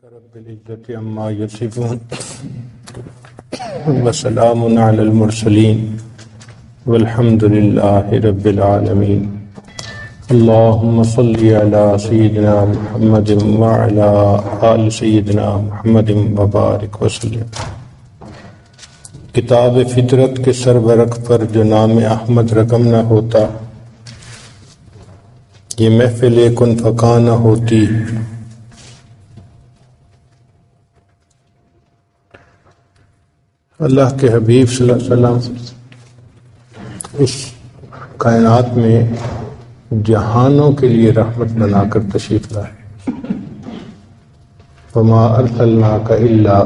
رب العزة عما يصفون وسلام على المرسلين والحمد لله رب العالمين اللهم صل على سيدنا محمد وعلى آل سيدنا محمد وبارك وسلم۔ کتاب فطرت کے سرورق پر جو نام احمد رقم نہ ہوتا، یہ محفل کن فکا نہ ہوتی، اللہ کے حبیب صلی اللہ علیہ وسلم اس کائنات میں جہانوں کے لیے رحمت بنا کر تشریف لائے۔ وما ارسلناک الا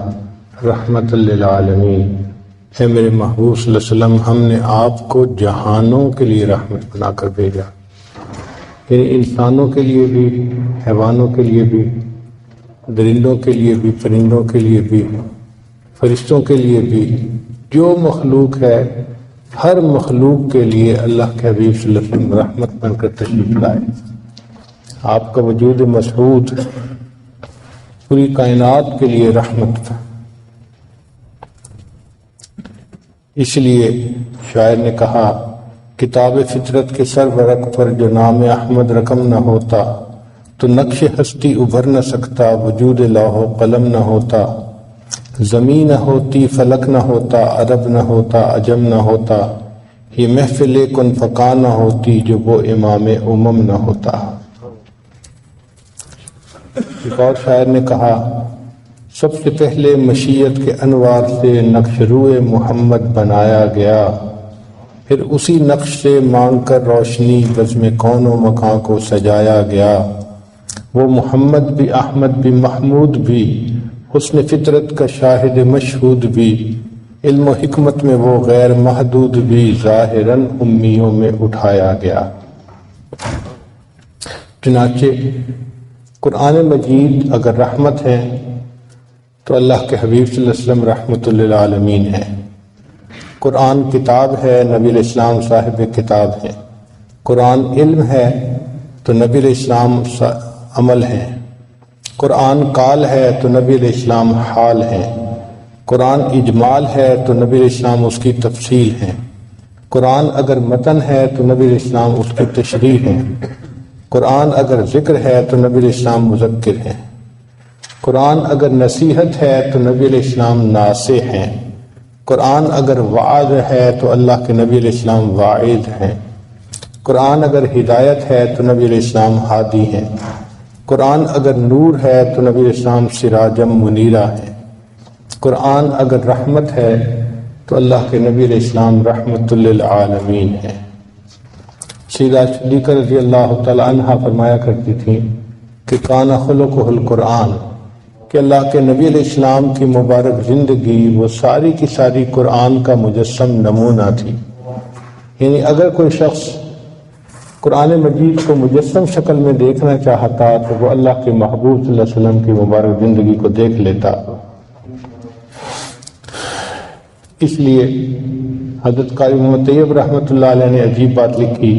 رحمت للعالمین، اے میرے محبوب صلی اللہ علیہ وسلم، ہم نے آپ کو جہانوں کے لیے رحمت بنا کر بھیجا، یعنی انسانوں کے لیے بھی، حیوانوں کے لیے بھی، درندوں کے لیے بھی، پرندوں کے لیے بھی، فرشتوں کے لیے بھی، جو مخلوق ہے ہر مخلوق کے لیے اللہ کے حبیب صلی اللہ علیہ وسلم رحمت بن کر تشریف لائے۔ آپ کا وجود مسعود پوری کائنات کے لیے رحمت تھا۔ اس لیے شاعر نے کہا، کتاب فطرت کے سرورق پر جو نام احمد رقم نہ ہوتا تو نقش ہستی ابھر نہ سکتا، وجود لوح و قلم نہ ہوتا، زمین نہ ہوتی، فلک نہ ہوتا، عرب نہ ہوتا، عجم نہ ہوتا، یہ محفل کن فکا نہ ہوتی جو وہ امام امم نہ ہوتا۔ ایک اور شاعر نے کہا، سب سے پہلے مشیت کے انوار سے نقش روئے محمد بنایا گیا، پھر اسی نقش سے مانگ کر روشنی بزم کون و مکان کو سجایا گیا۔ وہ محمد بھی، احمد بھی، محمود بھی، حسن فطرت کا شاہد مشہود بھی، علم و حکمت میں وہ غیر محدود بھی، ظاہراً امیوں میں اٹھایا گیا۔ چنانچہ قرآن مجید اگر رحمت ہے تو اللہ کے حبیب صلی اللہ علیہ وسلم رحمت للعالمین ہے۔ قرآن کتاب ہے، نبی علیہ السلام صاحب کتاب ہے۔ قرآن علم ہے تو نبی علیہ السلام عمل ہے۔ قرآن قال ہے تو نبی علیہ السلام حال ہے۔ قرآن اجمال ہے تو نبی علیہ السلام اس کی تفصیل ہے۔ قرآن اگر متن ہے تو نبی علیہ السلام اس کی تشریح ہے۔ قرآن اگر ذکر ہے تو نبی علیہ السلام مذکر ہے۔ قرآن اگر نصیحت ہے تو نبی علیہ السلام ناصح ہیں۔ قرآن اگر وعظ ہے تو اللہ کے نبی علیہ السلام واعظ ہیں۔ قرآن اگر ہدایت ہے تو نبی علیہ السلام ہادی ہیں۔ قرآن اگر نور ہے تو نبی علیہ السلام سراجم منیرہ ہے۔ قرآن اگر رحمت ہے تو اللہ کے نبی علیہ السلام رحمت للعالمین ہے۔ سیدہ صدیقہ رضی اللہ تعالی عنہ فرمایا کرتی تھیں کہ کان خلقہ القرآن، کہ اللہ کے نبی علیہ السلام کی مبارک زندگی وہ ساری کی ساری قرآن کا مجسم نمونہ تھی۔ یعنی اگر کوئی شخص قرآن مجید کو مجسم شکل میں دیکھنا چاہتا تو وہ اللہ کے محبوب صلی اللہ علیہ وسلم کی مبارک زندگی کو دیکھ لیتا۔ اس لیے حضرت قاری محمد طیب رحمۃ اللہ علیہ نے عجیب بات لکھی،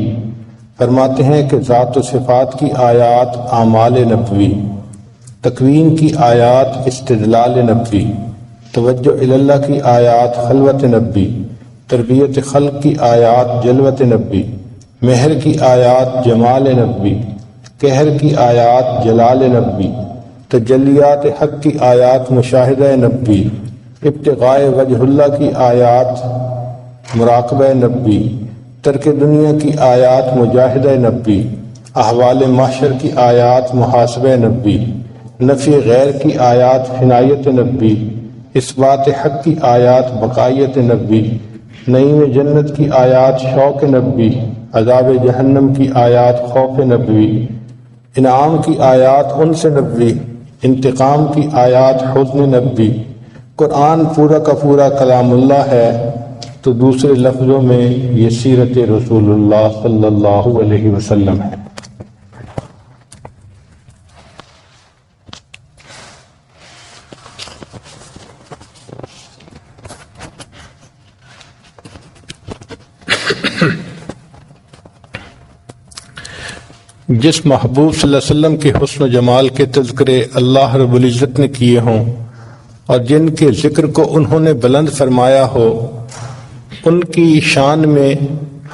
فرماتے ہیں کہ ذات و صفات کی آیات اعمال نبوی، تکوین کی آیات استدلال نبوی، توجہ اللہ کی آیات خلوت نبوی، تربیت خلق کی آیات جلوت نبوی، مہر کی آیات جمال نبوی، قہر کی آیات جلال نبوی، تجلیات حق کی آیات مشاہدہ نبوی، ابتغاء وجہ اللہ کی آیات مراقبہ نبوی، ترک دنیا کی آیات مجاہدہ نبوی، احوال محشر کی آیات محاسبہ نبوی، نفی غیر کی آیات حنایت نبوی، اثبات حق کی آیات بقائیت نبوی، نعیم جنت کی آیات شوق نبوی، عذاب جہنم کی آیات خوف نبوی، انعام کی آیات انس نبوی، انتقام کی آیات حزن نبوی۔ قرآن پورا کا پورا کلام اللہ ہے تو دوسرے لفظوں میں یہ سیرت رسول اللہ صلی اللہ علیہ وسلم ہے۔ جس محبوب صلی اللہ علیہ وسلم کے حسن و جمال کے تذکرے اللہ رب العزت نے کیے ہوں اور جن کے ذکر کو انہوں نے بلند فرمایا ہو، ان کی شان میں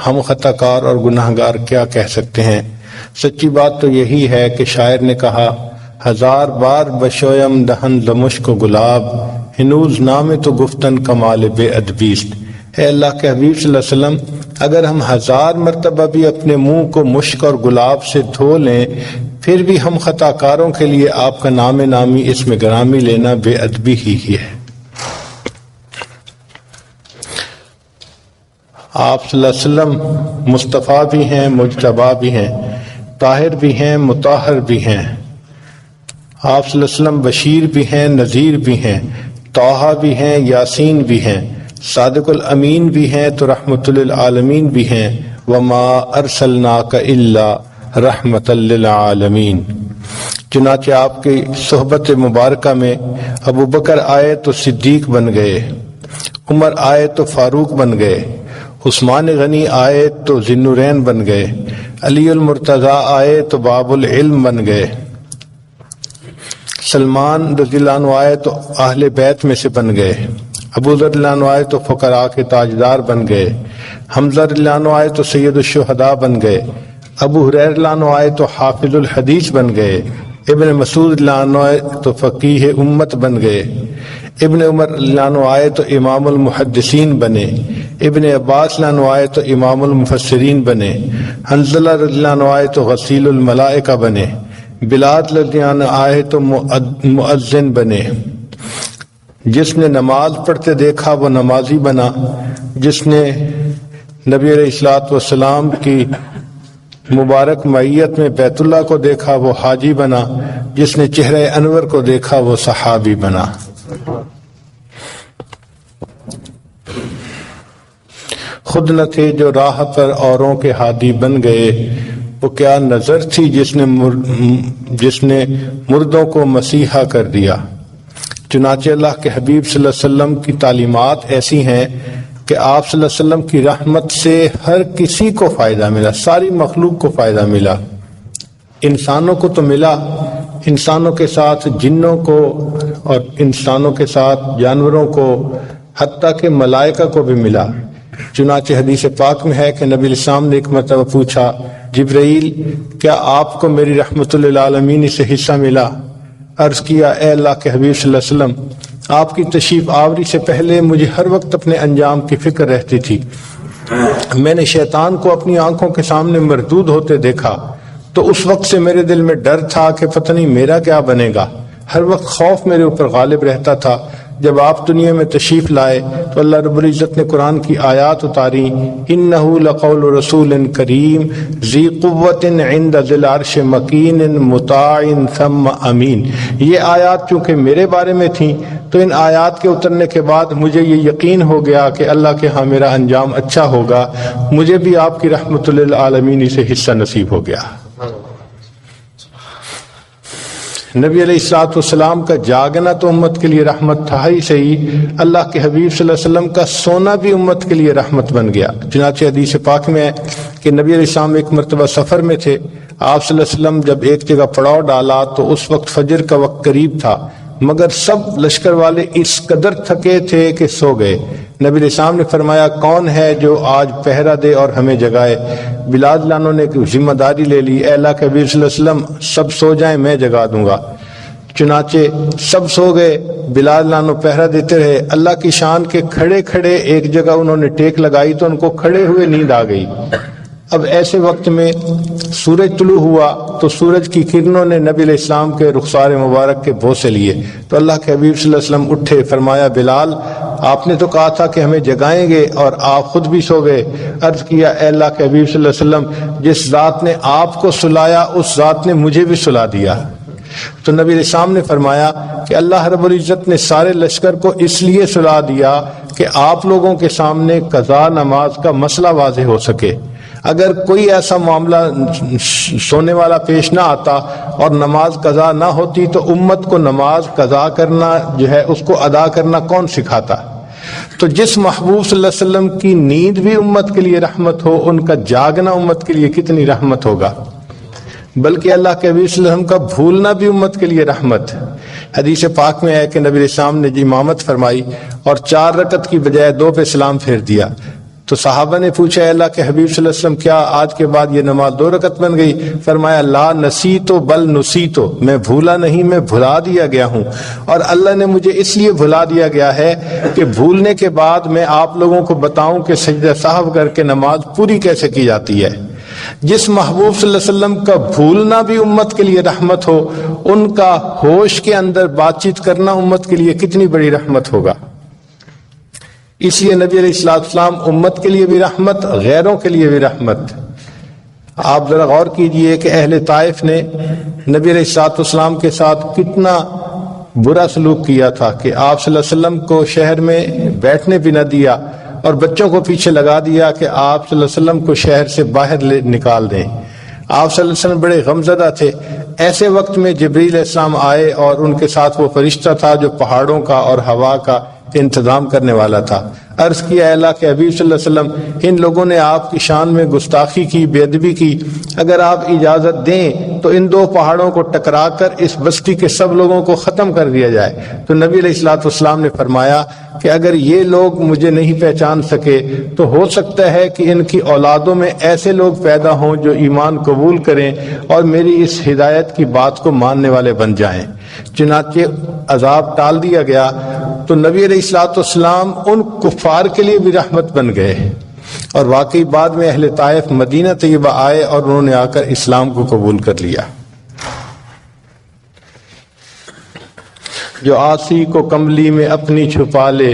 ہم خطا کار اور گناہ گار کیا کہہ سکتے ہیں؟ سچی بات تو یہی ہے کہ شاعر نے کہا، ہزار بار بشویم دہن زمشک و گلاب، ہنوز نام تو گفتن کمال بے ادبیست۔ اے اللہ کے حبیب صلی اللہ علیہ وسلم، اگر ہم 1000 مرتبہ بھی اپنے منہ کو مشک اور گلاب سے دھو لیں، پھر بھی ہم خطا کاروں کے لیے آپ کا نام نامی اس میں گرامی لینا بے ادبی ہی ہے۔ آپ صلی اللہ علیہ وسلم مصطفیٰ بھی ہیں، مجتبیٰ بھی ہیں، طاہر بھی ہیں، مطہر بھی ہیں۔ آپ صلی اللہ علیہ وسلم بشیر بھی ہیں، نذیر بھی ہیں، طٰہٰ بھی ہیں، یاسین بھی ہیں، صادق الامین بھی ہیں، تو رحمت للعالمین بھی ہیں۔ وما ارسلناک الا رحمت للعالمین۔ چنانچہ آپ کی صحبت مبارکہ میں ابو بکر آئے تو صدیق بن گئے، عمر آئے تو فاروق بن گئے، عثمان غنی آئے تو ذی النورین بن گئے، علی المرتضیٰ آئے تو باب العلم بن گئے، سلمان رضی اللہ عنہ آئے تو اہل بیت میں سے بن گئے، ابو ذر رضی اللہ عنہ آئے تو فقراء کے تاجدار بن گئے، حمزہ رضی اللہ عنہ آئے تو سید الشہداء بن گئے، ابو ہریرہ رضی اللہ عنہ آئے تو حافظ الحدیث بن گئے، ابن مسعود رضی اللہ عنہ آئے تو فقیہ امت بن گئے، ابن عمر رضی اللہ عنہ آئے تو امام المحدثین بنے، ابن عباس رضی اللہ عنہ آئے تو امام المفسرین بنے، حنظلہ رضی اللہ عنہ آئے تو غسیل الملائکہ بنے، بلال رضی اللہ عنہ آئے تو مؤذن بنے۔ جس نے نماز پڑھتے دیکھا وہ نمازی بنا، جس نے نبی علیہ الصلوۃ والسلام کی مبارک معیت میں بیت اللہ کو دیکھا وہ حاجی بنا، جس نے چہرہ انور کو دیکھا وہ صحابی بنا۔ خود نہ تھے جو راہ پر اوروں کے ہادی بن گئے، وہ کیا نظر تھی جس نے مردوں کو مسیحا کر دیا۔ چنانچہ اللہ کے حبیب صلی اللہ علیہ وسلم کی تعلیمات ایسی ہیں کہ آپ صلی اللہ علیہ وسلم کی رحمت سے ہر کسی کو فائدہ ملا، ساری مخلوق کو فائدہ ملا۔ انسانوں کو تو ملا، انسانوں کے ساتھ جنوں کو اور انسانوں کے ساتھ جانوروں کو، حتیٰ کہ ملائکہ کو بھی ملا۔ چنانچہ حدیث پاک میں ہے کہ نبی علیہ السلام نے ایک مرتبہ پوچھا، جبرائیل کیا آپ کو میری رحمت للعالمین سے حصہ ملا؟ عرض کیا، اے اللہ کے حبیب صلی اللہ علیہ وسلم، آپ کی تشریف آوری سے پہلے مجھے ہر وقت اپنے انجام کی فکر رہتی تھی۔ میں نے شیطان کو اپنی آنکھوں کے سامنے مردود ہوتے دیکھا تو اس وقت سے میرے دل میں ڈر تھا کہ پتہ نہیں میرا کیا بنے گا، ہر وقت خوف میرے اوپر غالب رہتا تھا۔ جب آپ دنیا میں تشریف لائے تو اللہ رب العزت نے قرآن کی آیات اتاری، اِنَّهُ لَقَوْلُ رَسُولٍ كَرِيمٍ ذِي قُوَّةٍ عِنْدَ ذِي الْعَرْشِ مَكِينٍ مُطَاعٍ ثَمَّ أَمِينٍ۔ یہ آیات چونکہ میرے بارے میں تھیں تو ان آیات کے اترنے کے بعد مجھے یہ یقین ہو گیا کہ اللہ کے ہاں میرا انجام اچھا ہوگا، مجھے بھی آپ کی رحمت للعالمین سے حصہ نصیب ہو گیا۔ نبی علیہ الصلوۃ والسلام کا جاگنا تو امت کے لیے رحمت تھا ہی صحیح، اللہ کے حبیب صلی اللہ علیہ وسلم کا سونا بھی امت کے لیے رحمت بن گیا۔ چنانچہ حدیث پاک میں ہے کہ نبی علیہ السلام ایک مرتبہ سفر میں تھے، آپ صلی اللہ علیہ وسلم جب ایک جگہ پڑاؤ ڈالا تو اس وقت فجر کا وقت قریب تھا، مگر سب لشکر والے اس قدر تھکے تھے کہ سو گئے۔ نبی علیہ السلام نے فرمایا، کون ہے جو آج پہرا دے اور ہمیں جگائے؟ بلال لانو نے ذمہ داری لے لی، اے اللہ کے حبیب صلی اللہ علیہ وسلم سب سو جائیں میں جگا دوں گا۔ چنانچہ سب سو گئے، بلال لانو پہرا دیتے رہے۔ اللہ کی شان کے کھڑے کھڑے ایک جگہ انہوں نے ٹیک لگائی تو ان کو کھڑے ہوئے نیند آ گئی۔ اب ایسے وقت میں سورج طلوع ہوا تو سورج کی کرنوں نے نبی علیہ السلام کے رخسار مبارک کے بوسے لیے تو اللہ کے حبیب صلی اللہ علیہ وسلم اٹھے، فرمایا، بلال آپ نے تو کہا تھا کہ ہمیں جگائیں گے اور آپ خود بھی سو گئے۔ عرض کیا، اے اللہ کے حبیب صلی اللہ علیہ وسلم، جس ذات نے آپ کو سلایا اس ذات نے مجھے بھی سلا دیا۔ تو نبی علیہ السلام نے فرمایا کہ اللہ رب العزت نے سارے لشکر کو اس لیے سلا دیا کہ آپ لوگوں کے سامنے قضا نماز کا مسئلہ واضح ہو سکے۔ اگر کوئی ایسا معاملہ سونے والا پیش نہ آتا اور نماز قضا نہ ہوتی تو امت کو نماز قضا کرنا جو ہے اس کو ادا کرنا کون سکھاتا؟ تو جس محبوب صلی اللہ علیہ وسلم کی نیند بھی امت کے لیے رحمت ہو، ان کا جاگنا امت کے لیے کتنی رحمت ہوگا۔ بلکہ اللہ کے حبیب صلی اللہ علیہ وسلم کا بھولنا بھی امت کے لیے رحمت۔ حدیث پاک میں ہے کہ نبی علیہ السلام نے امامت فرمائی اور 4 رکعت کی بجائے 2 پہ سلام پھیر دیا، تو صحابہ نے پوچھا اے اللہ کے حبیب صلی اللہ علیہ وسلم کیا آج کے بعد یہ نماز 2 رکعت بن گئی؟ فرمایا لا نسیتو بل نسیتو، میں بھولا نہیں، میں بھلا دیا گیا ہوں، اور اللہ نے مجھے اس لیے بھلا دیا گیا ہے کہ بھولنے کے بعد میں آپ لوگوں کو بتاؤں کہ سجدہ سہو کر کے نماز پوری کیسے کی جاتی ہے۔ جس محبوب صلی اللہ علیہ وسلم کا بھولنا بھی امت کے لیے رحمت ہو، ان کا ہوش کے اندر بات چیت کرنا امت کے لیے کتنی بڑی رحمت ہوگا۔ اس لیے نبی علیہ السلام امت کے لیے بھی رحمت، غیروں کے لیے بھی رحمت۔ آپ ذرا غور کیجئے کہ اہل طائف نے نبی علیہ السلام کے ساتھ کتنا برا سلوک کیا تھا کہ آپ صلی اللہ علیہ وسلم کو شہر میں بیٹھنے بھی نہ دیا اور بچوں کو پیچھے لگا دیا کہ آپ صلی اللہ علیہ وسلم کو شہر سے باہر نکال دیں۔ آپ صلی اللہ علیہ وسلم بڑے غمزدہ تھے۔ ایسے وقت میں جبریل علیہ السلام آئے اور ان کے ساتھ وہ فرشتہ تھا جو پہاڑوں کا اور ہوا کا انتظام کرنے والا تھا۔ عرض کیا اے اللہ کے حبیب صلی اللہ علیہ وسلم، ان لوگوں نے آپ کی شان میں گستاخی کی، بے ادبی کی، اگر آپ اجازت دیں تو ان 2 پہاڑوں کو ٹکرا کر اس بستی کے سب لوگوں کو ختم کر دیا جائے۔ تو نبی علیہ السلام نے فرمایا کہ اگر یہ لوگ مجھے نہیں پہچان سکے تو ہو سکتا ہے کہ ان کی اولادوں میں ایسے لوگ پیدا ہوں جو ایمان قبول کریں اور میری اس ہدایت کی بات کو ماننے والے بن جائیں۔ چنانچہ عذاب ٹال دیا گیا تو نبی علیہ السلام ان کفار کے لیے بھی رحمت بن گئے، اور واقعی بعد میں اہل طائف مدینہ طیبہ آئے اور انہوں نے آ کر اسلام کو قبول کر لیا۔ جو عاصی کو کملی میں اپنی چھپا لے،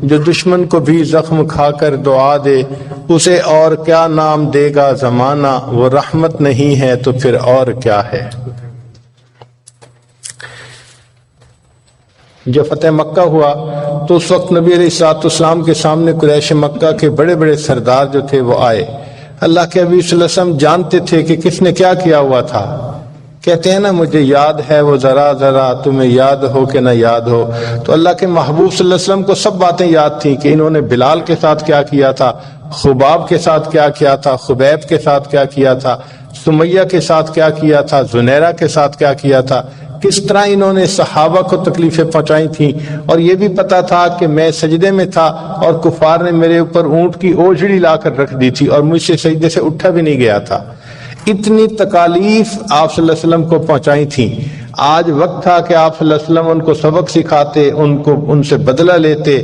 جو دشمن کو بھی زخم کھا کر دعا دے، اسے اور کیا نام دے گا زمانہ، وہ رحمت نہیں ہے تو پھر اور کیا ہے۔ جب فتح مکہ ہوا تو اس وقت نبی علیہ السلام کے سامنے قریش مکہ کے بڑے بڑے سردار جو تھے وہ آئے۔ اللہ کے حبیب صلی اللہ علیہ وسلم جانتے تھے کہ کس نے کیا کیا ہوا تھا۔ کہتے ہیں نا مجھے یاد ہے وہ ذرا ذرا، تمہیں یاد ہو کہ نہ یاد ہو۔ تو اللہ کے محبوب صلی اللہ علیہ وسلم کو سب باتیں یاد تھیں کہ انہوں نے بلال کے ساتھ کیا کیا تھا، خباب کے ساتھ کیا کیا تھا، خبیب کے ساتھ کیا کیا تھا، سمیہ کے ساتھ کیا کیا تھا، زنیرہ کے ساتھ کیا کیا تھا، کس طرح انہوں نے صحابہ کو تکلیفیں پہنچائی تھیں، اور یہ بھی پتا تھا کہ میں سجدے میں تھا اور کفار نے میرے اوپر اونٹ کی اوجھڑی لا کر رکھ دی تھی اور مجھ سے سجدے سے اٹھا بھی نہیں گیا تھا۔ اتنی تکالیف آپ صلی اللہ علیہ وسلم کو پہنچائی تھیں۔ آج وقت تھا کہ آپ صلی اللہ علیہ وسلم ان کو سبق سکھاتے، ان سے بدلہ لیتے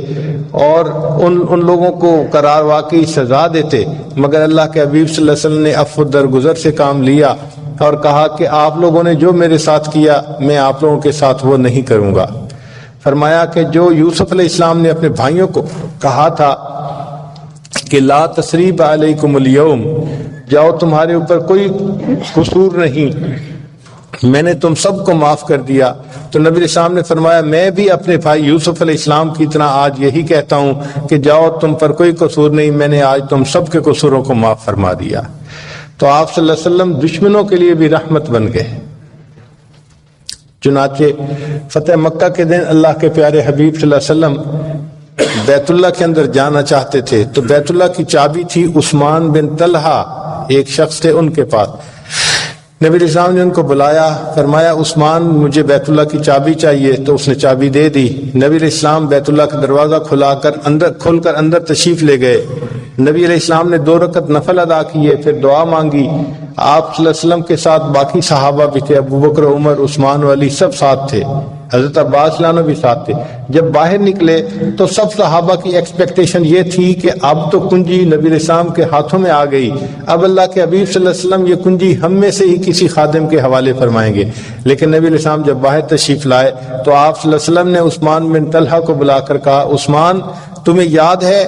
اور ان لوگوں کو قرار واقعی سزا دیتے، مگر اللہ کے حبیب صلی اللہ علیہ وسلم نے عفو درگزر سے کام لیا اور کہا کہ آپ لوگوں نے جو میرے ساتھ کیا میں آپ لوگوں کے ساتھ وہ نہیں کروں گا۔ فرمایا کہ جو یوسف علیہ السلام نے اپنے بھائیوں کو کہا تھا کہ لا تثریب علیکم اليوم، جاؤ تمہارے اوپر کوئی قصور نہیں، میں نے تم سب کو معاف کر دیا، تو نبی علیہ السلام نے فرمایا میں بھی اپنے بھائی یوسف علیہ السلام کی طرح آج یہی کہتا ہوں کہ جاؤ تم پر کوئی قصور نہیں، میں نے آج تم سب کے قصوروں کو معاف فرما دیا۔ تو آپ صلی اللہ علیہ وسلم دشمنوں کے لیے بھی رحمت بن گئے۔ چنانچہ فتح مکہ کے دن اللہ کے پیارے حبیب صلی اللہ علیہ وسلم بیت اللہ کے اندر جانا چاہتے تھے، تو بیت اللہ کی چابی تھی عثمان بن طلحہ، ایک شخص تھے ان کے پاس۔ نبی علیہ السلام نے ان کو بلایا، فرمایا عثمان مجھے بیت اللہ کی چابی چاہیے، تو اس نے چابی دے دی۔ نبی علیہ السلام بیت اللہ کا دروازہ کھول کر اندر تشریف لے گئے۔ نبی علیہ السلام نے 2 رکعت نفل ادا کیے، پھر دعا مانگی۔ آپ صلی اللہ علیہ وسلم کے ساتھ باقی صحابہ بھی تھے، ابو بکر، عمر، عثمان و علی سب ساتھ تھے، حضرت عباس عنہ بھی ساتھ تھے۔ جب باہر نکلے تو سب صحابہ کی ایکسپیکٹیشن یہ تھی کہ اب تو کنجی نبی علیہ السلام کے ہاتھوں میں آ گئی، اب اللہ کے حبیب صلی اللہ علیہ وسلم یہ کنجی ہم میں سے ہی کسی خادم کے حوالے فرمائیں گے۔ لیکن نبی علیہ السلام جب باہر تشریف لائے تو آپ صلی اللہ علیہ وسلم نے عثمان بن طلحہ کو بلا کر کہا عثمان تمہیں یاد ہے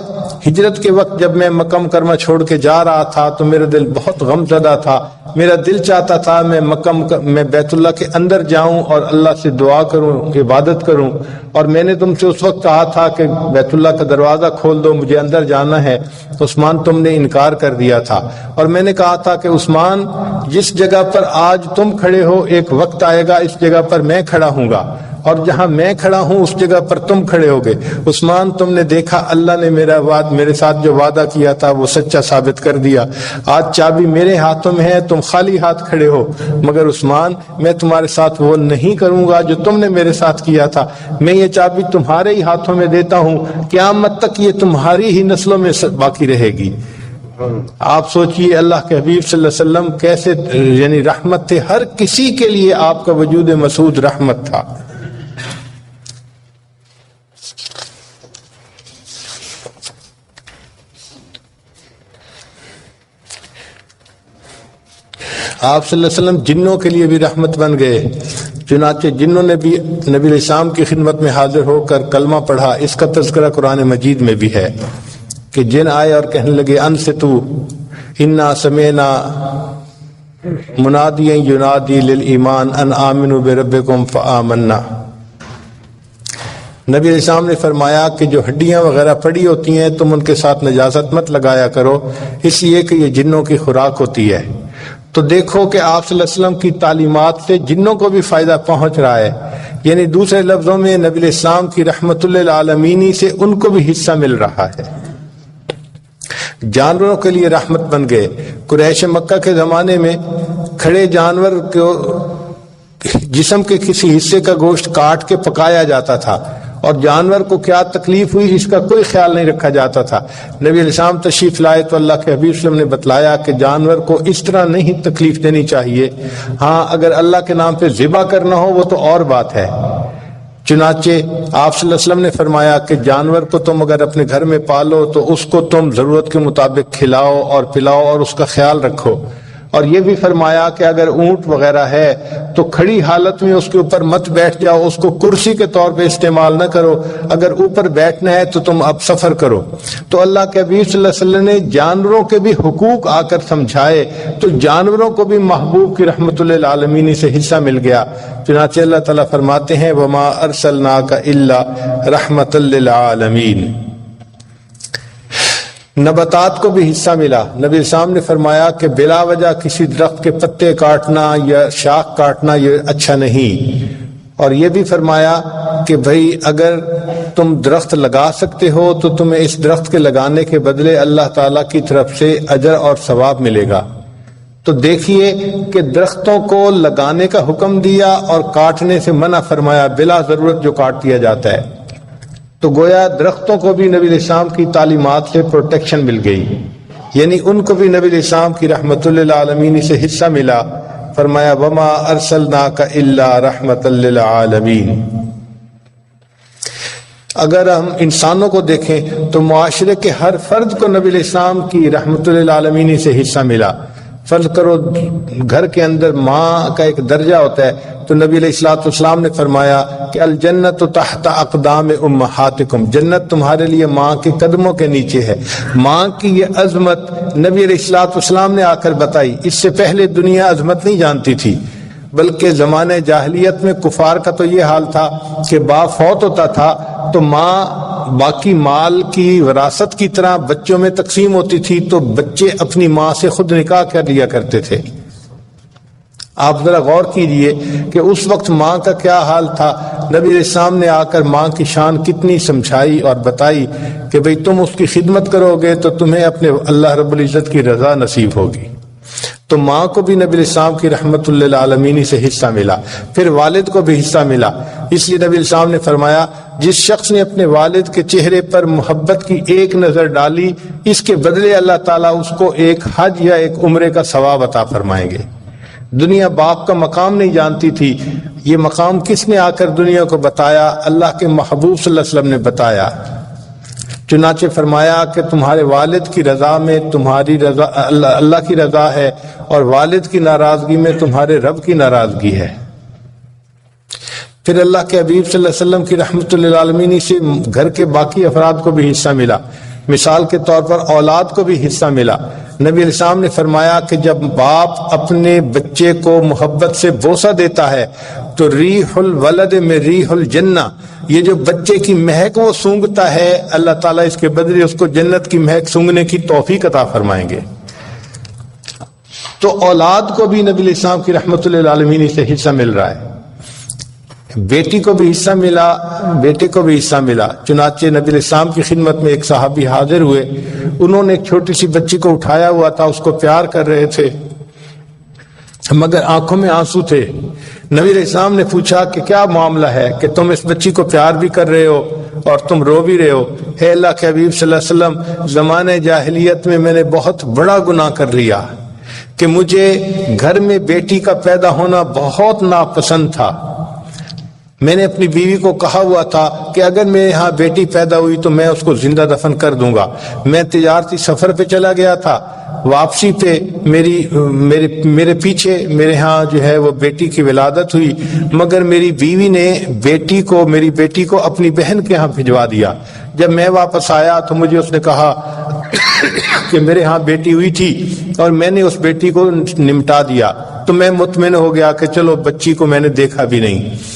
ہجرت کے وقت جب میں مکہ مکرمہ چھوڑ کے جا رہا تھا تو میرا دل بہت غم زدہ تھا، میرا دل چاہتا تھا میں بیت اللہ کے اندر جاؤں اور اللہ سے دعا کروں، عبادت کروں، اور میں نے تم سے اس وقت کہا تھا کہ بیت اللہ کا دروازہ کھول دو، مجھے اندر جانا ہے۔ عثمان تم نے انکار کر دیا تھا، اور میں نے کہا تھا کہ عثمان جس جگہ پر آج تم کھڑے ہو ایک وقت آئے گا اس جگہ پر میں کھڑا ہوں گا، اور جہاں میں کھڑا ہوں اس جگہ پر تم کھڑے ہوگے۔ عثمان تم نے دیکھا دیکھا اللہ نے میرے ساتھ جو وعدہ کیا تھا وہ سچا ثابت کر دیا، آج چابی میرے ہاتھوں میں ہے، تم خالی ہاتھ کھڑے ہو، مگر عثمان میں تمہارے ساتھ وہ نہیں کروں گا جو تم نے میرے ساتھ کیا تھا، میں یہ چابی تمہارے ہی ہاتھوں میں دیتا ہوں، قیامت تک یہ تمہاری ہی نسلوں میں باقی رہے گی۔ آپ سوچئے اللہ کے حبیب صلی اللہ علیہ وسلم کیسے یعنی رحمت تھے، ہر کسی کے لیے آپ کا وجود مسعود رحمت تھا۔ آپ صلی اللہ علیہ وسلم جنوں کے لیے بھی رحمت بن گئے، چنانچہ جنوں نے بھی نبی علیہ السلام کی خدمت میں حاضر ہو کر کلمہ پڑھا۔ اس کا تذکرہ قرآن مجید میں بھی ہے کہ جن آئے اور کہنے لگے انصتو انا سمعنا منادیا ینادی للایمان ان آمنوا بربکم فآمنا۔ نبی علیہ السلام نے فرمایا کہ جو ہڈیاں وغیرہ پڑی ہوتی ہیں تم ان کے ساتھ نجاست مت لگایا کرو، اس لیے کہ یہ جنوں کی خوراک ہوتی ہے۔ تو دیکھو کہ آپ صلی اللہ علیہ وسلم کی تعلیمات سے جنوں کو بھی فائدہ پہنچ رہا ہے، یعنی دوسرے لفظوں میں نبی علیہ السلام کی رحمت للعالمین سے ان کو بھی حصہ مل رہا ہے۔ جانوروں کے لیے رحمت بن گئے۔ قریش مکہ کے زمانے میں کھڑے جانور کو جسم کے کسی حصے کا گوشت کاٹ کے پکایا جاتا تھا، اور جانور کو کیا تکلیف ہوئی اس کا کوئی خیال نہیں رکھا جاتا تھا۔ نبی علیہ السلام تشریف لائے تو اللہ کے حبیب صلی اللہ علیہ وسلم نے بتلایا کہ جانور کو اس طرح نہیں تکلیف دینی چاہیے، ہاں اگر اللہ کے نام پہ ذبح کرنا ہو وہ تو اور بات ہے۔ چنانچہ آپ صلی اللہ علیہ وسلم نے فرمایا کہ جانور کو تم اگر اپنے گھر میں پالو تو اس کو تم ضرورت کے مطابق کھلاؤ اور پلاؤ اور اس کا خیال رکھو، اور یہ بھی فرمایا کہ اگر اونٹ وغیرہ ہے تو کھڑی حالت میں اس کے اوپر مت بیٹھ جاؤ، اس کو کرسی کے طور پہ استعمال نہ کرو، اگر اوپر بیٹھنا ہے تو تم اب سفر کرو۔ تو اللہ کے حبیب صلی اللہ علیہ وسلم نے جانوروں کے بھی حقوق آ کر سمجھائے، تو جانوروں کو بھی محبوب کی رحمت للعالمین سے حصہ مل گیا۔ چنانچہ اللہ تعالیٰ فرماتے ہیں وما ارسلناک الا رحمت للعالمین۔ نباتات کو بھی حصہ ملا۔ نبی السلام نے فرمایا کہ بلا وجہ کسی درخت کے پتے کاٹنا یا شاخ کاٹنا یہ اچھا نہیں، اور یہ بھی فرمایا کہ بھئی اگر تم درخت لگا سکتے ہو تو تمہیں اس درخت کے لگانے کے بدلے اللہ تعالیٰ کی طرف سے اجر اور ثواب ملے گا۔ تو دیکھیے کہ درختوں کو لگانے کا حکم دیا اور کاٹنے سے منع فرمایا، بلا ضرورت جو کاٹ دیا جاتا ہے۔ تو گویا درختوں کو بھی نبی علیہ السلام کی تعلیمات سے پروٹیکشن مل گئی، یعنی ان کو بھی نبی علیہ السلام کی رحمت للعالمین سے حصہ ملا۔ فرمایا وما ارسلناک الا رحمت للعالمین۔ اگر ہم انسانوں کو دیکھیں تو معاشرے کے ہر فرد کو نبی علیہ السلام کی رحمت للعالمین سے حصہ ملا۔ فرض کرو گھر کے اندر ماں کا ایک درجہ ہوتا ہے، تو نبی علیہ السلام نے فرمایا کہ الجنت تحت اقدام امہاتکم، جنت تمہارے لیے ماں کے قدموں کے نیچے ہے۔ ماں کی یہ عظمت نبی علیہ السلام نے آ کر بتائی، اس سے پہلے دنیا عظمت نہیں جانتی تھی، بلکہ زمانے جاہلیت میں کفار کا تو یہ حال تھا کہ باپ فوت ہوتا تھا تو ماں باقی مال کی وراثت کی طرح بچوں میں تقسیم ہوتی تھی، تو بچے اپنی ماں سے خود نکاح کر لیا کرتے تھے۔ آپ ذرا غور کیجئے کہ اس وقت ماں کا کیا حال تھا۔ نبی علیہ السلام نے آ کر ماں کی شان کتنی سمجھائی اور بتائی کہ بھئی تم اس کی خدمت کرو گے تو تمہیں اپنے اللہ رب العزت کی رضا نصیب ہوگی۔ تو ماں کو بھی نبی علیہ السلام کی رحمت للعالمین سے حصہ ملا، پھر والد کو بھی حصہ ملا۔ اس لیے نبی علیہ السلام نے فرمایا جس شخص نے اپنے والد کے چہرے پر محبت کی ایک نظر ڈالی، اس کے بدلے اللہ تعالیٰ اس کو ایک حج یا ایک عمرے کا ثواب عطا فرمائیں گے۔ دنیا باپ کا مقام نہیں جانتی تھی، یہ مقام کس نے آ کر دنیا کو بتایا؟ اللہ کے محبوب صلی اللہ علیہ وسلم نے بتایا۔ چنانچہ فرمایا کہ تمہارے والد کی رضا میں تمہاری رضا اللہ کی رضا ہے، اور والد کی ناراضگی میں تمہارے رب کی ناراضگی ہے۔ پھر اللہ کے حبیب صلی اللہ علیہ وسلم کی رحمت للعالمین سے گھر کے باقی افراد کو بھی حصہ ملا۔ مثال کے طور پر اولاد کو بھی حصہ ملا۔ نبی علیہ السلام نے فرمایا کہ جب باپ اپنے بچے کو محبت سے بوسہ دیتا ہے تو ریح الولد میں ریح الجنہ، یہ جو بچے کی مہک وہ سونگتا ہے، اللہ تعالیٰ اس کے بدلے اس کو جنت کی مہک سونگنے کی توفیق عطا فرمائیں گے۔ تو اولاد کو بھی نبی علیہ السلام کی رحمت للعالمین سے حصہ مل رہا ہے۔ بیٹی کو بھی حصہ ملا، بیٹے کو بھی حصہ ملا۔ چنانچہ نبی علیہ السلام کی خدمت میں ایک صحابی حاضر ہوئے، انہوں نے ایک چھوٹی سی بچی کو اٹھایا ہوا تھا، اس کو پیار کر رہے تھے مگر آنکھوں میں آنسو تھے۔ نبی علیہ السلام نے پوچھا کہ کیا معاملہ ہے کہ تم اس بچی کو پیار بھی کر رہے ہو اور تم رو بھی رہے ہو؟ اے اللہ کے حبیب صلی اللہ علیہ وسلم، زمانے جاہلیت میں نے بہت بڑا گناہ کر لیا کہ مجھے گھر میں بیٹی کا پیدا ہونا بہت ناپسند تھا۔ میں نے اپنی بیوی کو کہا ہوا تھا کہ اگر میرے ہاں بیٹی پیدا ہوئی تو میں اس کو زندہ دفن کر دوں گا۔ میں تجارتی سفر پہ چلا گیا تھا، واپسی پہ میرے پیچھے میرے ہاں جو ہے وہ بیٹی کی ولادت ہوئی، مگر میری بیوی نے میری بیٹی کو اپنی بہن کے ہاں بھجوا دیا۔ جب میں واپس آیا تو مجھے اس نے کہا کہ میرے ہاں بیٹی ہوئی تھی اور میں نے اس بیٹی کو نمٹا دیا، تو میں مطمئن ہو گیا کہ چلو بچی کو میں نے دیکھا بھی نہیں۔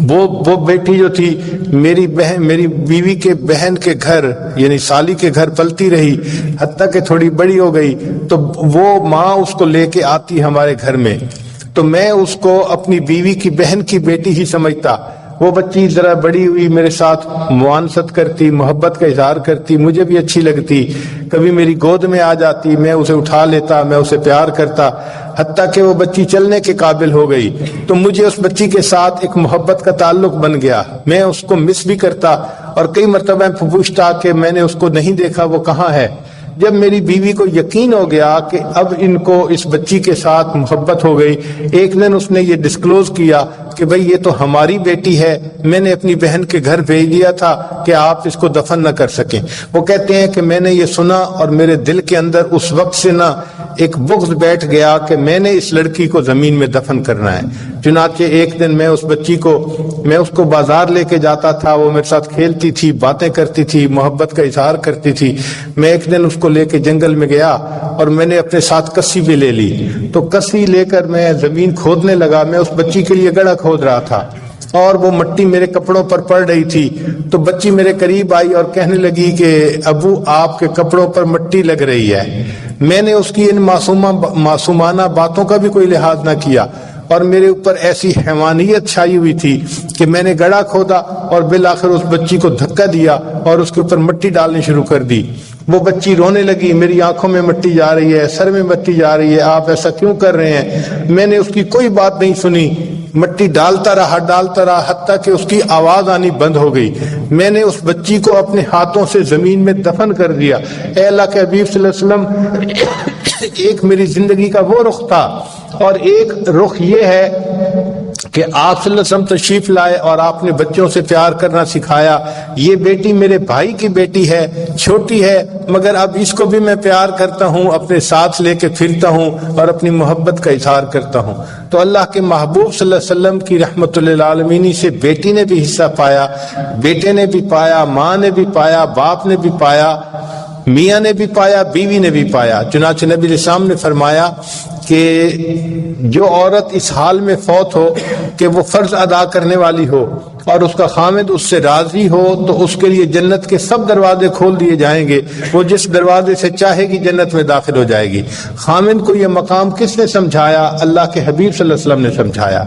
وہ بیٹی جو تھی میری بیوی کے بہن کے گھر یعنی سالی کے گھر پلتی رہی، حتیٰ کہ تھوڑی بڑی ہو گئی تو وہ ماں اس کو لے کے آتی ہمارے گھر میں، تو میں اس کو اپنی بیوی کی بہن کی بیٹی ہی سمجھتا۔ وہ بچی ذرا بڑی ہوئی، میرے ساتھ معانست کرتی، محبت کا اظہار کرتی، مجھے بھی اچھی لگتی، کبھی میری گود میں آ جاتی، میں اسے اٹھا لیتا، میں اسے پیار کرتا، حتیٰ کہ وہ بچی چلنے کے قابل ہو گئی تو مجھے اس بچی کے ساتھ ایک محبت کا تعلق بن گیا۔ میں اس کو مس بھی کرتا اور کئی مرتبہ پوچھتا کہ میں نے اس کو نہیں دیکھا، وہ کہاں ہے۔ جب میری بیوی کو یقین ہو گیا کہ اب ان کو اس بچی کے ساتھ محبت ہو گئی، ایک دن اس نے یہ ڈسکلوز کیا کہ بھئی یہ تو ہماری بیٹی ہے، میں نے اپنی بہن کے گھر بھیج دیا تھا کہ آپ اس کو دفن نہ کر سکیں۔ وہ کہتے ہیں کہ میں نے یہ سنا اور میرے دل کے اندر اس وقت سے ایک بغض بیٹھ گیا کہ میں نے اس لڑکی کو زمین میں دفن کرنا ہے۔ چنانچہ ایک دن میں اس کو بازار لے کے جاتا تھا، وہ میرے ساتھ کھیلتی تھی، باتیں کرتی تھی، محبت کا اظہار کرتی تھی۔ میں ایک دن اس کو لے کے جنگل میں گیا اور میں نے اپنے ساتھ کسی بھی لے لی، تو کسی لے کر میں زمین کھودنے لگا۔ میں اس بچی کے لیے گڑھا کھود رہا تھا اور وہ مٹی میرے کپڑوں پر پڑ رہی تھی، تو بچی میرے قریب آئی اور کہنے لگی کہ ابو آپ کے کپڑوں پر مٹی لگ رہی ہے۔ میں نے اس کی ان معصومانہ باتوں کا بھی کوئی لحاظ نہ کیا اور میرے اوپر ایسی حیوانیت چھائی ہوئی تھی کہ میں نے گڑھا کھودا اور بالآخر اس بچی کو دھکا دیا اور اس کے اوپر مٹی ڈالنی شروع کر دی۔ وہ بچی رونے لگی، میری آنکھوں میں مٹی جا رہی ہے، سر میں مٹی جا رہی ہے، آپ ایسا کیوں کر رہے ہیں؟ میں نے اس کی کوئی بات نہیں سنی، مٹی ڈالتا رہا حتیٰ کہ اس کی آواز آنی بند ہو گئی۔ میں نے اس بچی کو اپنے ہاتھوں سے زمین میں دفن کر دیا۔ اے اللہ کے حبیب صلی اللہ علیہ وسلم، ایک میری زندگی کا وہ رخ تھا اور ایک رخ یہ ہے کہ آپ صلی اللہ علیہ وسلم تشریف لائے اور آپ نے بچوں سے پیار کرنا سکھایا۔ یہ بیٹی میرے بھائی کی بیٹی ہے، چھوٹی ہے، مگر اب اس کو بھی میں پیار کرتا ہوں، اپنے ساتھ لے کے پھرتا ہوں اور اپنی محبت کا اظہار کرتا ہوں۔ تو اللہ کے محبوب صلی اللہ علیہ وسلم کی رحمت للعالمین سے بیٹی نے بھی حصہ پایا، بیٹے نے بھی پایا، ماں نے بھی پایا، باپ نے بھی پایا، میاں نے بھی پایا، بیوی نے بھی پایا۔ چنانچہ نبی علیہ السلام نے فرمایا کہ جو عورت اس حال میں فوت ہو کہ وہ فرض ادا کرنے والی ہو اور اس کا خامد اس سے راضی ہو تو اس کے لیے جنت کے سب دروازے کھول دیے جائیں گے، وہ جس دروازے سے چاہے گی جنت میں داخل ہو جائے گی۔ خامد کو یہ مقام کس نے سمجھایا؟ اللہ کے حبیب صلی اللہ علیہ وسلم نے سمجھایا۔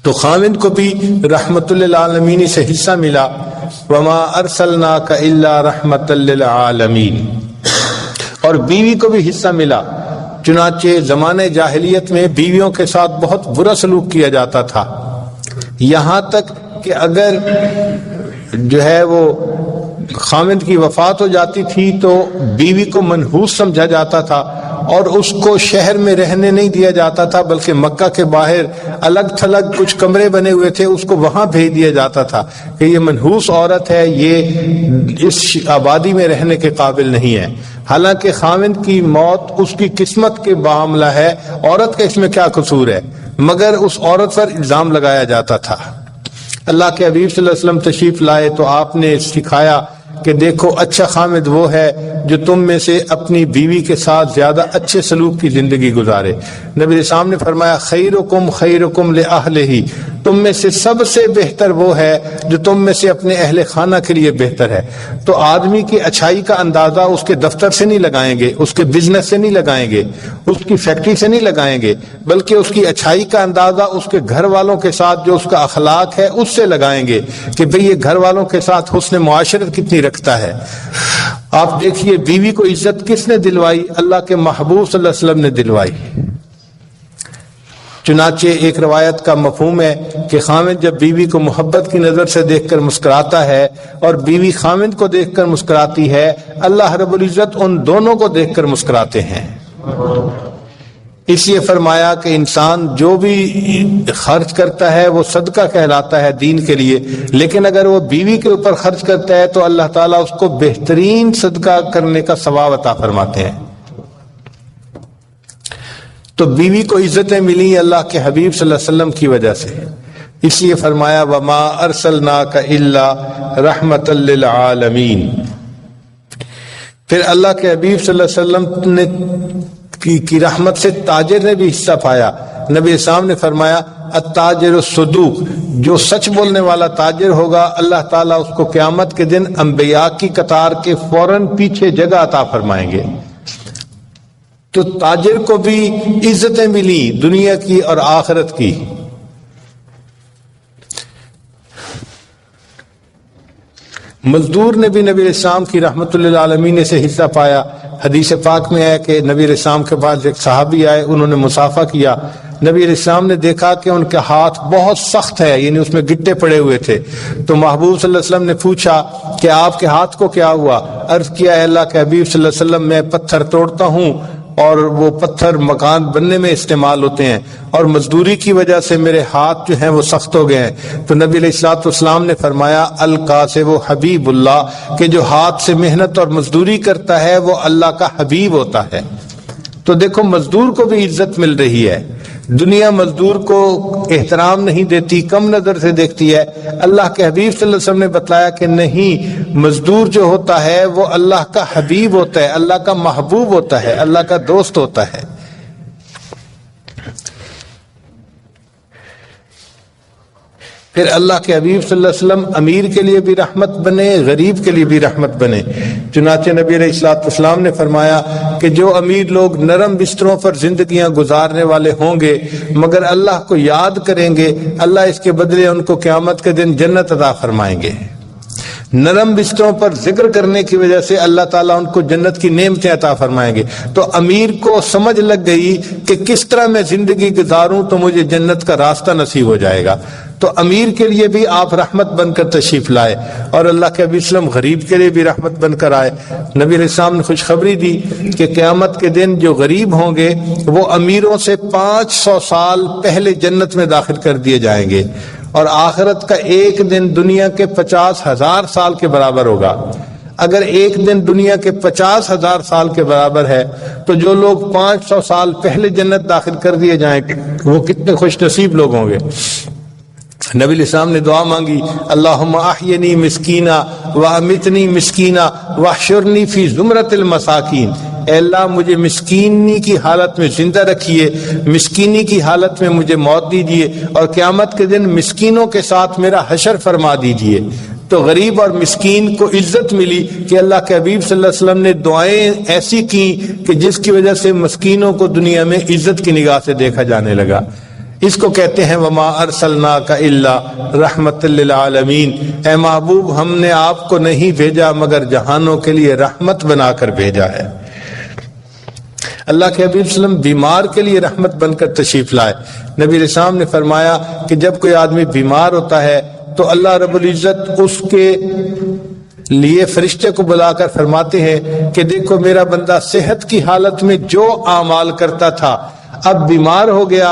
تو خامد کو بھی رحمت للعالمین سے حصہ ملا، وما ارسلناک الا رحمت للعالمین، اور بیوی کو بھی حصہ ملا۔ چنانچہ زمانے جاہلیت میں بیویوں کے ساتھ بہت برا سلوک کیا جاتا تھا، یہاں تک کہ اگر جو ہے وہ خامد کی وفات ہو جاتی تھی تو بیوی کو منحوس سمجھا جاتا تھا اور اس کو شہر میں رہنے نہیں دیا جاتا تھا، بلکہ مکہ کے باہر الگ تھلگ کچھ کمرے بنے ہوئے تھے، اس کو وہاں بھیج دیا جاتا تھا کہ یہ منحوس عورت ہے، یہ اس آبادی میں رہنے کے قابل نہیں ہے۔ حالانکہ خامد کی موت اس کی قسمت کے معاملہ ہے، عورت کا اس میں کیا قصور ہے، مگر اس عورت پر الزام لگایا جاتا تھا۔ اللہ کے حبیب صلی اللہ علیہ وسلم تشریف لائے تو آپ نے سکھایا کہ دیکھو اچھا خامد وہ ہے جو تم میں سے اپنی بیوی کے ساتھ زیادہ اچھے سلوک کی زندگی گزارے۔ نبی علیہ السلام نے فرمایا خیرکم خیرکم لأہلہ، تم میں سے سب سے بہتر وہ ہے جو تم میں سے اپنے اہل خانہ کے لیے بہتر ہے۔ تو آدمی کی اچھائی کا اندازہ اس کے دفتر سے نہیں لگائیں گے، اس کے بزنس سے نہیں لگائیں گے، اس کی فیکٹری سے نہیں لگائیں گے، بلکہ اس کی اچھائی کا اندازہ اس کے گھر والوں کے ساتھ جو اس کا اخلاق ہے اس سے لگائیں گے کہ بھئی یہ گھر والوں کے ساتھ حسن معاشرت کتنی رکھتا ہے۔ آپ دیکھیے بیوی کو عزت کس نے دلوائی؟ اللہ کے محبوب صلی اللہ علیہ وسلم نے دلوائی۔ چنانچہ ایک روایت کا مفہوم ہے کہ خاوند جب بیوی کو محبت کی نظر سے دیکھ کر مسکراتا ہے اور بیوی خاوند کو دیکھ کر مسکراتی ہے، اللہ رب العزت ان دونوں کو دیکھ کر مسکراتے ہیں۔ اس لیے فرمایا کہ انسان جو بھی خرچ کرتا ہے وہ صدقہ کہلاتا ہے دین کے لیے، لیکن اگر وہ بیوی کے اوپر خرچ کرتا ہے تو اللہ تعالیٰ اس کو بہترین صدقہ کرنے کا ثواب عطا فرماتے ہیں۔ تو بیوی کو عزتیں ملی اللہ کے حبیب صلی اللہ علیہ وسلم کی وجہ سے، اس لیے فرمایا وَمَا أَرْسَلْنَاكَ إِلَّا رَحْمَةً لِّلْعَالَمِينَ۔ پھر اللہ کے حبیب صلی اللہ علیہ وسلم نے کی رحمت سے تاجر نے بھی حصہ پایا۔ نبی اسلام نے فرمایا التاجر الصدوق، جو سچ بولنے والا تاجر ہوگا اللہ تعالیٰ اس کو قیامت کے دن انبیاء کی قطار کے فوراً پیچھے جگہ عطا فرمائیں گے۔ تو تاجر کو بھی عزتیں ملی دنیا کی اور آخرت کی۔ مزدور نے بھی نبی اسلام کی رحمت للعالمین سے حصہ پایا۔ حدیث پاک میں ہے کہ نبی اسلام کے پاس ایک صحابی آئے، انہوں نے مصافحہ کیا۔ نبی اسلام نے دیکھا کہ ان کے ہاتھ بہت سخت ہے، یعنی اس میں گٹے پڑے ہوئے تھے۔ تو محبوب صلی اللہ علیہ وسلم نے پوچھا کہ آپ کے ہاتھ کو کیا ہوا؟ عرض کیا اے اللہ کے حبیب صلی اللہ علیہ وسلم میں پتھر توڑتا ہوں اور وہ پتھر مکان بننے میں استعمال ہوتے ہیں، اور مزدوری کی وجہ سے میرے ہاتھ جو ہیں وہ سخت ہو گئے ہیں۔ تو نبی علیہ الصلوۃ والسلام نے فرمایا القاسب حبیب اللہ، کہ جو ہاتھ سے محنت اور مزدوری کرتا ہے وہ اللہ کا حبیب ہوتا ہے۔ تو دیکھو مزدور کو بھی عزت مل رہی ہے۔ دنیا مزدور کو احترام نہیں دیتی، کم نظر سے دیکھتی ہے۔ اللہ کے حبیب صلی اللہ علیہ وسلم نے بتلایا کہ نہیں، مزدور جو ہوتا ہے وہ اللہ کا حبیب ہوتا ہے، اللہ کا محبوب ہوتا ہے، اللہ کا دوست ہوتا ہے۔ پھر اللہ کے حبیب صلی اللہ علیہ وسلم امیر کے لیے بھی رحمت بنے، غریب کے لیے بھی رحمت بنے۔ چنانچہ نبی علیہ الصلوۃ والسلام نے فرمایا کہ جو امیر لوگ نرم بستروں پر زندگیاں گزارنے والے ہوں گے مگر اللہ کو یاد کریں گے، اللہ اس کے بدلے ان کو قیامت کے دن جنت عطا فرمائیں گے۔ نرم بستروں پر ذکر کرنے کی وجہ سے اللہ تعالیٰ ان کو جنت کی نعمتیں عطا فرمائیں گے۔ تو امیر کو سمجھ لگ گئی کہ کس طرح میں زندگی گزاروں تو مجھے جنت کا راستہ نصیب ہو جائے گا۔ تو امیر کے لیے بھی آپ رحمت بن کر تشریف لائے، اور اللہ کے نبی صلی اللہ علیہ وسلم غریب کے لیے بھی رحمت بن کر آئے۔ نبی علیہ السلام نے خوشخبری دی کہ قیامت کے دن جو غریب ہوں گے وہ امیروں سے 500 سال پہلے جنت میں داخل کر دیے جائیں گے، اور آخرت کا ایک دن دنیا کے 50,000 سال کے برابر ہوگا۔ اگر ایک دن دنیا کے 50,000 سال کے برابر ہے تو جو لوگ 500 سال پہلے جنت داخل کر دیے جائیں وہ کتنے خوش نصیب لوگ ہوں گے۔ نبی علیہ السلام نے دعا مانگی اللہم احینی مسکینہ وامیتنی مسکینہ واحشرنی فی زمرۃ المساکین، اے اللہ مجھے مسکینی کی حالت میں زندہ رکھیے، مسکینی کی حالت میں مجھے موت دیجیے، اور قیامت کے دن مسکینوں کے ساتھ میرا حشر فرما دیجیے۔ تو غریب اور مسکین کو عزت ملی کہ اللہ کے حبیب صلی اللہ علیہ وسلم نے دعائیں ایسی کی کہ جس کی وجہ سے مسکینوں کو دنیا میں عزت کی نگاہ سے دیکھا جانے لگا۔ اس کو کہتے ہیں وما ارسلناک الا رحمت للعالمین، اے محبوب ہم نے آپ کو نہیں بھیجا مگر جہانوں کے لیے رحمت بنا کر بھیجا ہے۔ اللہ کے حبیب صلی اللہ علیہ وسلم بیمار کے لیے رحمت بن کر تشریف لائے۔ نبی علیہ السلام نے فرمایا کہ جب کوئی آدمی بیمار ہوتا ہے تو اللہ رب العزت اس کے لیے فرشتے کو بلا کر فرماتے ہیں کہ دیکھو میرا بندہ صحت کی حالت میں جو اعمال کرتا تھا اب بیمار ہو گیا،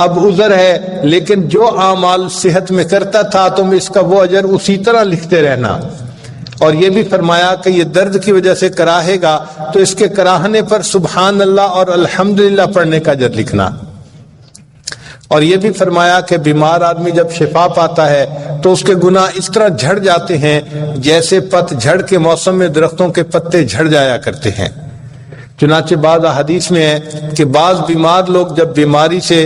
اب عذر ہے، لیکن جو اعمال صحت میں کرتا تھا تم اس کا وہ اجر اسی طرح لکھتے رہنا۔ اور یہ بھی فرمایا کہ یہ درد کی وجہ سے کراہے گا تو اس کے کراہنے پر سبحان اللہ اور الحمدللہ پڑھنے کا اجر لکھنا۔ اور یہ بھی فرمایا کہ بیمار آدمی جب شفا پاتا ہے تو اس کے گناہ اس طرح جھڑ جاتے ہیں جیسے پت جھڑ کے موسم میں درختوں کے پتے جھڑ جایا کرتے ہیں۔ چنانچہ بعض احادیث میں ہے کہ بعض بیمار لوگ جب بیماری سے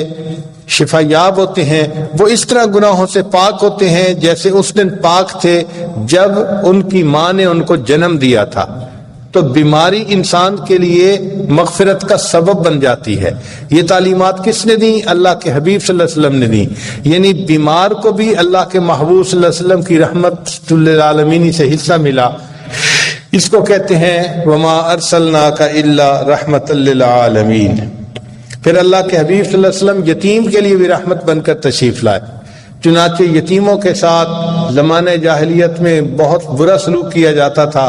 شفا یاب ہوتے ہیں، وہ اس طرح گناہوں سے پاک ہوتے ہیں جیسے اس دن پاک تھے جب ان کی ماں نے ان کو جنم دیا تھا۔ تو بیماری انسان کے لیے مغفرت کا سبب بن جاتی ہے۔ یہ تعلیمات کس نے دی؟ اللہ کے حبیب صلی اللہ علیہ وسلم نے دی۔ یعنی بیمار کو بھی اللہ کے محبوب صلی اللہ علیہ وسلم کی رحمت للعالمین سے حصہ ملا۔ اس کو کہتے ہیں وما ارسلناک الا رحمت للعالمین۔ پھر اللہ کے حبیب صلی اللہ علیہ وسلم یتیم کے لیے بھی رحمت بن کر تشریف لائے۔ چنانچہ یتیموں کے ساتھ زمانہ جاہلیت میں بہت برا سلوک کیا جاتا تھا،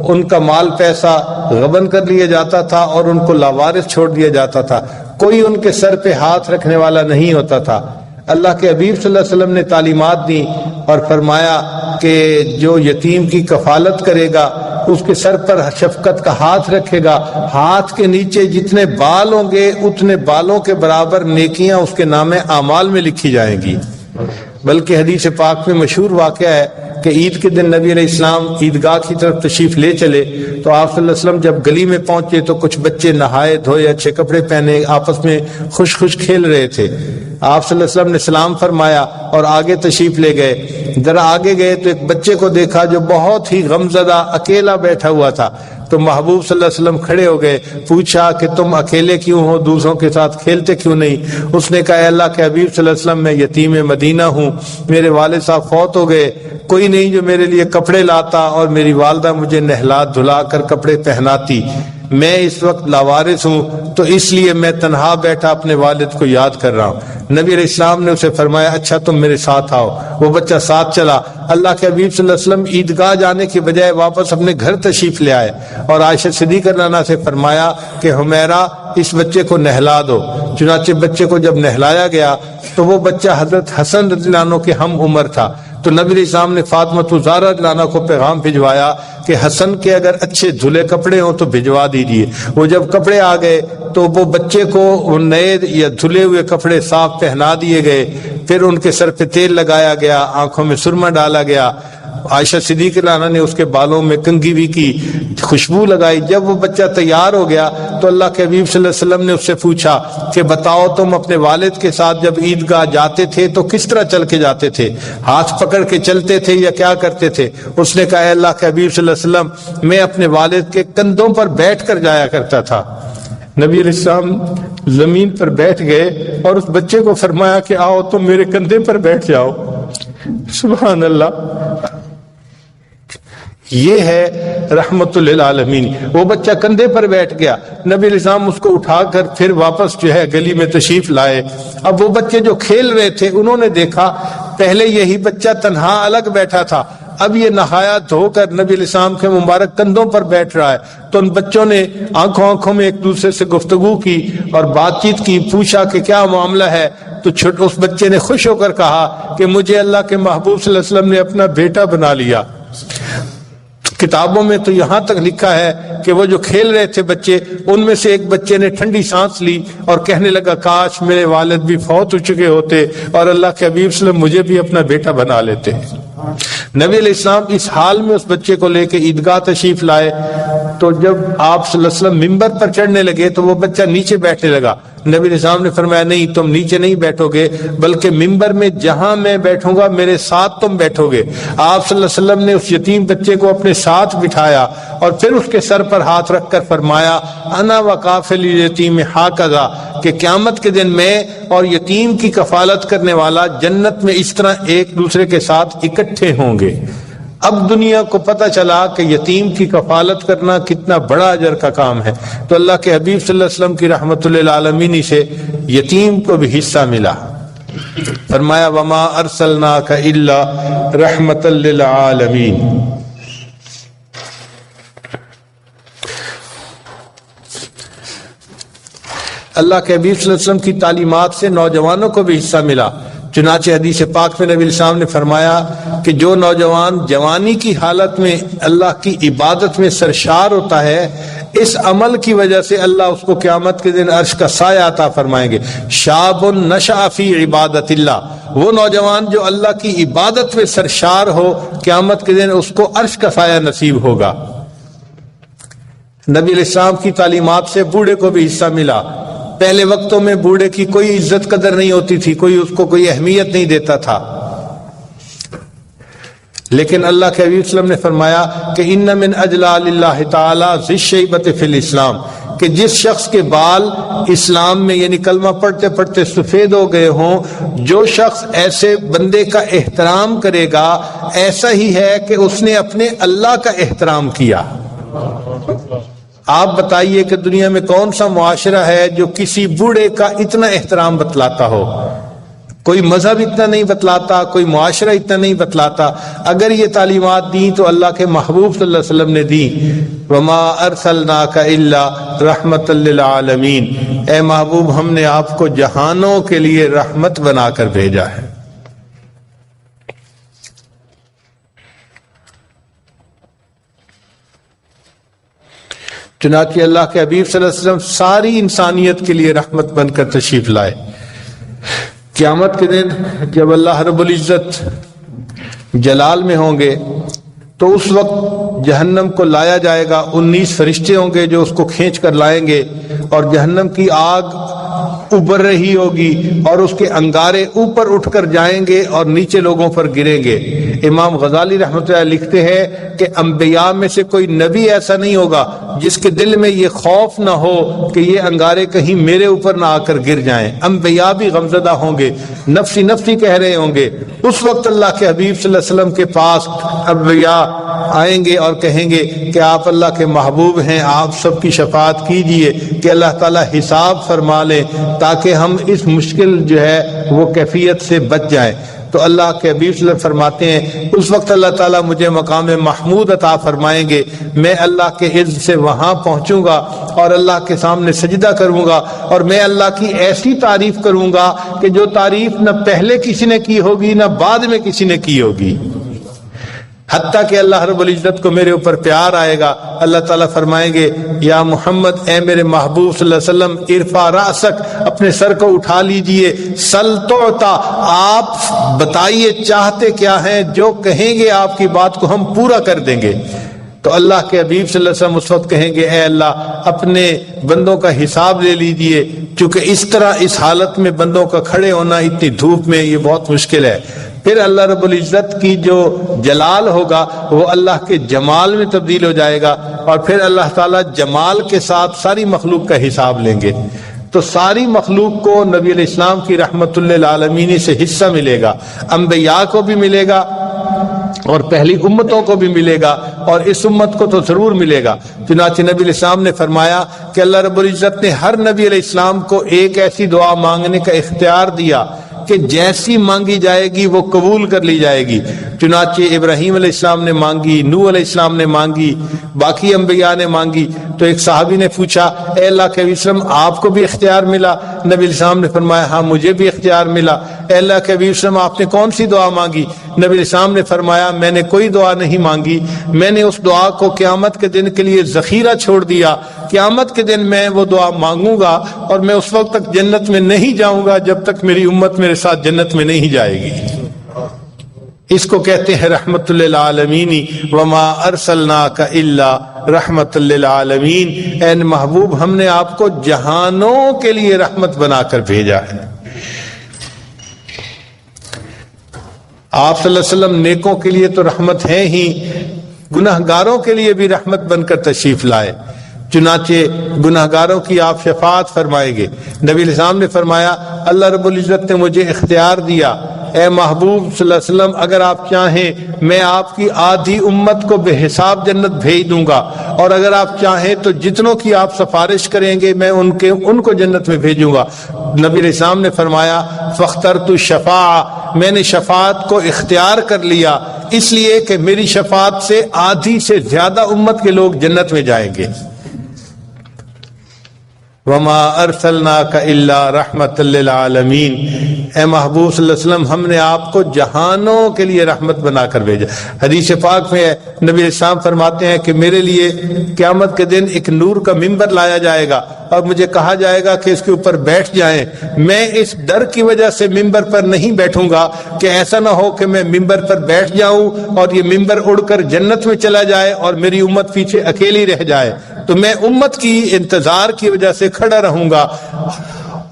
ان کا مال پیسہ غبن کر لیا جاتا تھا اور ان کو لاوارث چھوڑ دیا جاتا تھا، کوئی ان کے سر پہ ہاتھ رکھنے والا نہیں ہوتا تھا۔ اللہ کے حبیب صلی اللہ علیہ وسلم نے تعلیمات دی اور فرمایا کہ جو یتیم کی کفالت کرے گا اس کے سر پر شفقت کا ہاتھ رکھے گا، ہاتھ کے نیچے جتنے بال ہوں گے اتنے بالوں کے برابر نیکیاں اس کے نام اعمال میں لکھی جائیں گی۔ بلکہ حدیث پاک میں مشہور واقعہ ہے کہ عید کے دن نبی علیہ السلام عیدگاہ کی طرف تشریف لے چلے تو آپ صلی اللہ علیہ وسلم جب گلی میں پہنچے تو کچھ بچے نہائے دھوئے اچھے کپڑے پہنے آپس میں خوش خوش کھیل رہے تھے۔ آپ صلی اللہ علیہ وسلم نے سلام فرمایا اور آگے تشریف لے گئے۔ ذرا آگے گئے تو ایک بچے کو دیکھا جو بہت ہی غمزدہ اکیلا بیٹھا ہوا تھا۔ تو محبوب صلی اللہ علیہ وسلم کھڑے ہو گئے، پوچھا کہ تم اکیلے کیوں ہو، دوسروں کے ساتھ کھیلتے کیوں نہیں؟ اس نے کہا اے اللہ کے حبیب صلی اللہ علیہ وسلم میں یتیم مدینہ ہوں، میرے والد صاحب فوت ہو گئے، کوئی نہیں جو میرے لیے کپڑے لاتا اور میری والدہ مجھے نہلا دھلا کر کپڑے پہناتی، میں اس وقت لاوارث ہوں تو اس لیے میں تنہا بیٹھا اپنے والد کو یاد کر رہا ہوں۔ نبی علیہ السلام نے اسے فرمایا اچھا تم میرے ساتھ آؤ۔ وہ بچہ ساتھ چلا۔ اللہ کے حبیب صلی اللہ علیہ وسلم عیدگاہ جانے کے بجائے واپس اپنے گھر تشریف لے آئے اور عائشہ صدیقہ رضی اللہ عنہا سے فرمایا کہ حمیرہ اس بچے کو نہلا دو۔ چنانچہ بچے کو جب نہلایا گیا تو وہ بچہ حضرت حسن رضی اللہ عنہ کے ہم عمر تھا۔ تو نبی علیہ السلام نے فاطمہ زہرا رضی اللہ عنہا کو پیغام بھجوایا کہ حسن کے اگر اچھے دھلے کپڑے ہوں تو بھجوا دیجیے۔ وہ جب کپڑے آ گئے تو وہ بچے کو نئے یا دھلے ہوئے کپڑے صاف پہنا دیے گئے، پھر ان کے سر پہ تیل لگایا گیا، آنکھوں میں سرما ڈالا گیا۔ عائشہ صدیقہ رضی اللہ عنہا نے اس کے بالوں میں کنگھی بھی کی، خوشبو لگائی۔ جب وہ بچہ تیار ہو گیا تو اللہ کے حبیب صلی اللہ علیہ وسلم نے اس سے پوچھا کہ بتاؤ تم اپنے والد کے ساتھ جب عیدگاہ جاتے تھے تو کس طرح چل کے جاتے تھے، ہاتھ پکڑ کے چلتے تھے یا کیا کرتے تھے؟ اس نے کہا اے اللہ کے حبیب صلی اللہ علیہ وسلم میں اپنے والد کے کندھوں پر بیٹھ کر جایا کرتا تھا۔ نبی علیہ السلام زمین پر بیٹھ گئے اور اس بچے کو فرمایا کہ آؤ تم میرے کندھے پر بیٹھ جاؤ۔ سبحان اللہ، یہ ہے رحمت للعالمین۔ وہ بچہ کندھے پر بیٹھ گیا، نبی علیہ السلام اس کو اٹھا کر پھر واپس جو ہے گلی میں تشریف لائے۔ اب وہ بچے جو کھیل رہے تھے انہوں نے دیکھا پہلے یہی بچہ تنہا الگ بیٹھا تھا، اب یہ نہایا دھو کر نبی علیہ السلام کے مبارک کندھوں پر بیٹھ رہا ہے۔ تو ان بچوں نے آنکھوں میں ایک دوسرے سے گفتگو کی اور بات چیت کی، پوچھا کہ کیا معاملہ ہے؟ تو اس بچے نے خوش ہو کر کہا کہ مجھے اللہ کے محبوب صلی اللہ علیہ وسلم نے اپنا بیٹا بنا لیا۔ کتابوں میں تو یہاں تک لکھا ہے کہ وہ جو کھیل رہے تھے بچے، ان میں سے ایک بچے نے ٹھنڈی سانس لی اور کہنے لگا کاش میرے والد بھی فوت ہو چکے ہوتے اور اللہ کے حبیب صلی اللہ علیہ وسلم مجھے بھی اپنا بیٹا بنا لیتے۔ نبی علیہ السلام اس حال میں اس بچے کو لے کے عیدگاہ تشریف لائے تو جب آپ صلی اللہ علیہ وسلم ممبر پر چڑھنے لگے تو وہ بچہ نیچے بیٹھنے لگا۔ نبی علیہ السلام نے فرمایا نہیں، تم نیچے نہیں بیٹھو گے بلکہ ممبر میں جہاں میں بیٹھوں گا میرے ساتھ تم بیٹھو گے۔ آپ صلی اللہ علیہ وسلم نے اس یتیم بچے کو اپنے ساتھ بٹھایا اور پھر اس کے سر پر ہاتھ رکھ کر فرمایا انا وکافل الیتیم ہاکذا، کہ قیامت کے دن میں اور یتیم کی کفالت کرنے والا جنت میں اس طرح ایک دوسرے کے ساتھ اکٹھے ہوں گے۔ اب دنیا کو پتہ چلا کہ یتیم کی کفالت کرنا کتنا بڑا اجر کا کام ہے، تو اللہ کے حبیب صلی اللہ علیہ وسلم کی رحمت للعالمین سے یتیم کو بھی حصہ ملا۔ فرمایا وما ارسلناک الا رحمت للعالمین۔ اللہ کے حبیب صلی اللہ علیہ وسلم کی تعلیمات سے نوجوانوں کو بھی حصہ ملا۔ چنانچہ حدیث پاک میں نبی علیہ السلام نے فرمایا کہ جو نوجوان جوانی کی حالت میں اللہ کی عبادت میں سرشار ہوتا ہے، اس عمل کی وجہ سے اللہ اس کو قیامت کے دن عرش کا سایہ عطا فرمائیں گے۔ شاب نشأ فی عبادت اللہ، وہ نوجوان جو اللہ کی عبادت میں سرشار ہو قیامت کے دن اس کو عرش کا سایہ نصیب ہوگا۔ نبی علیہ السلام کی تعلیمات سے بوڑھے کو بھی حصہ ملا۔ پہلے وقتوں میں بوڑھے کی کوئی عزت قدر نہیں ہوتی تھی، کوئی اس کو کوئی اہمیت نہیں دیتا تھا، لیکن اللہ کے حبیب صلی اللہ علیہ وسلم نے فرمایا کہ ان من اجلال اللہ تعالی ذی الشیبۃ فی الاسلام، کہ جس شخص کے بال اسلام میں یعنی کلمہ پڑھتے پڑھتے سفید ہو گئے ہوں، جو شخص ایسے بندے کا احترام کرے گا ایسا ہی ہے کہ اس نے اپنے اللہ کا احترام کیا۔ آپ بتائیے کہ دنیا میں کون سا معاشرہ ہے جو کسی بوڑھے کا اتنا احترام بتلاتا ہو؟ کوئی مذہب اتنا نہیں بتلاتا، کوئی معاشرہ اتنا نہیں بتلاتا۔ اگر یہ تعلیمات دیں تو اللہ کے محبوب صلی اللہ علیہ وسلم نے دی، وما ارسلناک الا رحمت للعالمین، اے محبوب ہم نے آپ کو جہانوں کے لیے رحمت بنا کر بھیجا ہے۔ چنانچہ اللہ کے حبیب صلی اللہ علیہ وسلم ساری انسانیت کے لیے رحمت بن کر تشریف لائے۔ قیامت کے دن جب اللہ رب العزت جلال میں ہوں گے تو اس وقت جہنم کو لایا جائے گا، 19 فرشتے ہوں گے جو اس کو کھینچ کر لائیں گے، اور جہنم کی آگ ابھر رہی ہوگی اور اس کے انگارے اوپر اٹھ کر جائیں گے اور نیچے لوگوں پر گریں گے۔ امام غزالی رحمۃ اللہ لکھتے ہیں کہ انبیاء میں سے کوئی نبی ایسا نہیں ہوگا جس کے دل میں یہ خوف نہ ہو کہ یہ انگارے کہیں میرے اوپر نہ آ کر گر جائیں۔ انبیاء بھی غمزدہ ہوں گے، نفسی نفسی کہہ رہے ہوں گے۔ اس وقت اللہ کے حبیب صلی اللہ علیہ وسلم کے پاس انبیاء آئیں گے اور کہیں گے کہ آپ اللہ کے محبوب ہیں، آپ سب کی شفاعت کیجئے کہ اللہ تعالیٰ حساب فرما لیں تاکہ ہم اس مشکل جو ہے وہ کیفیت سے بچ جائیں۔ تو اللہ کے حبیب صلی اللہ علیہ وسلم فرماتے ہیں اس وقت اللہ تعالیٰ مجھے مقام محمود عطا فرمائیں گے، میں اللہ کے عز سے وہاں پہنچوں گا اور اللہ کے سامنے سجدہ کروں گا، اور میں اللہ کی ایسی تعریف کروں گا کہ جو تعریف نہ پہلے کسی نے کی ہوگی نہ بعد میں کسی نے کی ہوگی، حتیٰ کہ اللہ رب العزت کو میرے اوپر پیار آئے گا۔ اللہ تعالیٰ فرمائیں گے یا محمد، اے میرے محبوب صلی اللہ علیہ وسلم، ارفع رأسک، اپنے سر کو اٹھا لیجئے، سل تعطا، آپ بتائیے چاہتے کیا ہیں، جو کہیں گے آپ کی بات کو ہم پورا کر دیں گے۔ تو اللہ کے حبیب صلی اللہ علیہ وسلم اس وقت کہیں گے اے اللہ اپنے بندوں کا حساب لے لیجئے، چونکہ اس طرح اس حالت میں بندوں کا کھڑے ہونا اتنی دھوپ میں یہ بہت مشکل ہے۔ پھر اللہ رب العزت کی جو جلال ہوگا وہ اللہ کے جمال میں تبدیل ہو جائے گا، اور پھر اللہ تعالیٰ جمال کے ساتھ ساری مخلوق کا حساب لیں گے۔ تو ساری مخلوق کو نبی علیہ السلام کی رحمت للعالمین سے حصہ ملے گا، انبیاء کو بھی ملے گا اور پہلی امتوں کو بھی ملے گا، اور اس امت کو تو ضرور ملے گا۔ چنانچہ نبی علیہ السلام نے فرمایا کہ اللہ رب العزت نے ہر نبی علیہ السلام کو ایک ایسی دعا مانگنے کا اختیار دیا کہ جیسی مانگی جائے گی وہ قبول کر لی جائے گی۔ چنانچہ ابراہیم علیہ السلام نے مانگی، نوح علیہ السلام نے مانگی، باقی انبیاء نے مانگی۔ تو ایک صحابی نے پوچھا اے اللہ کے حبیب صلی اللہ علیہ وسلم آپ کو بھی اختیار ملا؟ نبی علیہ السلام نے فرمایا ہاں مجھے بھی اختیار ملا۔ اے اللہ کے حبیب صلی اللہ علیہ وسلم آپ نے کون سی دعا مانگی؟ نبی علیہ السلام نے فرمایا میں نے کوئی دعا نہیں مانگی، میں نے اس دعا کو قیامت کے دن کے لیے ذخیرہ چھوڑ دیا، قیامت کے دن میں وہ دعا مانگوں گا اور میں اس وقت تک جنت میں نہیں جاؤں گا جب تک میری امت میرے ساتھ جنت میں نہیں جائے گی۔ اس کو کہتے ہیں رحمت للعالمین، وما ارسلناک الا رحمت للعالمین، اے محبوب ہم نے آپ کو جہانوں کے لیے رحمت بنا کر بھیجا ہے۔ آپ صلی اللہ علیہ وسلم نیکوں کے لیے تو رحمت ہیں ہی، گناہگاروں کے لیے بھی رحمت بن کر تشریف لائے۔ چنانچہ گناہگاروں کی آپ شفاعت فرمائیں گے۔ نبی علیہ السلام نے فرمایا اللہ رب العزت نے مجھے اختیار دیا، اے محبوب صلی اللہ علیہ وسلم اگر آپ چاہیں میں آپ کی آدھی امت کو بے حساب جنت بھیج دوں گا، اور اگر آپ چاہیں تو جتنوں کی آپ سفارش کریں گے میں ان کو جنت میں بھیجوں گا۔ نبی علیہ السلام نے فرمایا فاخترت الشفاعہ، میں نے شفاعت کو اختیار کر لیا اس لیے کہ میری شفاعت سے آدھی سے زیادہ امت کے لوگ جنت میں جائیں گے۔ وما ارسلناک الا رحمت للعالمین، اے محبوب صلی اللہ علیہ وسلم ہم نے آپ کو جہانوں کے لیے رحمت بنا کر بھیجا۔ حدیث پاک میں ہے نبی علیہ السلام فرماتے ہیں کہ میرے لیے قیامت کے دن ایک نور کا ممبر لایا جائے گا اور مجھے کہا جائے گا کہ اس کے اوپر بیٹھ جائیں۔ میں اس ڈر کی وجہ سے ممبر پر نہیں بیٹھوں گا کہ ایسا نہ ہو کہ میں ممبر پر بیٹھ جاؤں اور یہ ممبر اڑ کر جنت میں چلا جائے اور میری امت پیچھے اکیلی رہ جائے، تو میں امت کی انتظار کی وجہ سے کھڑا رہوں گا۔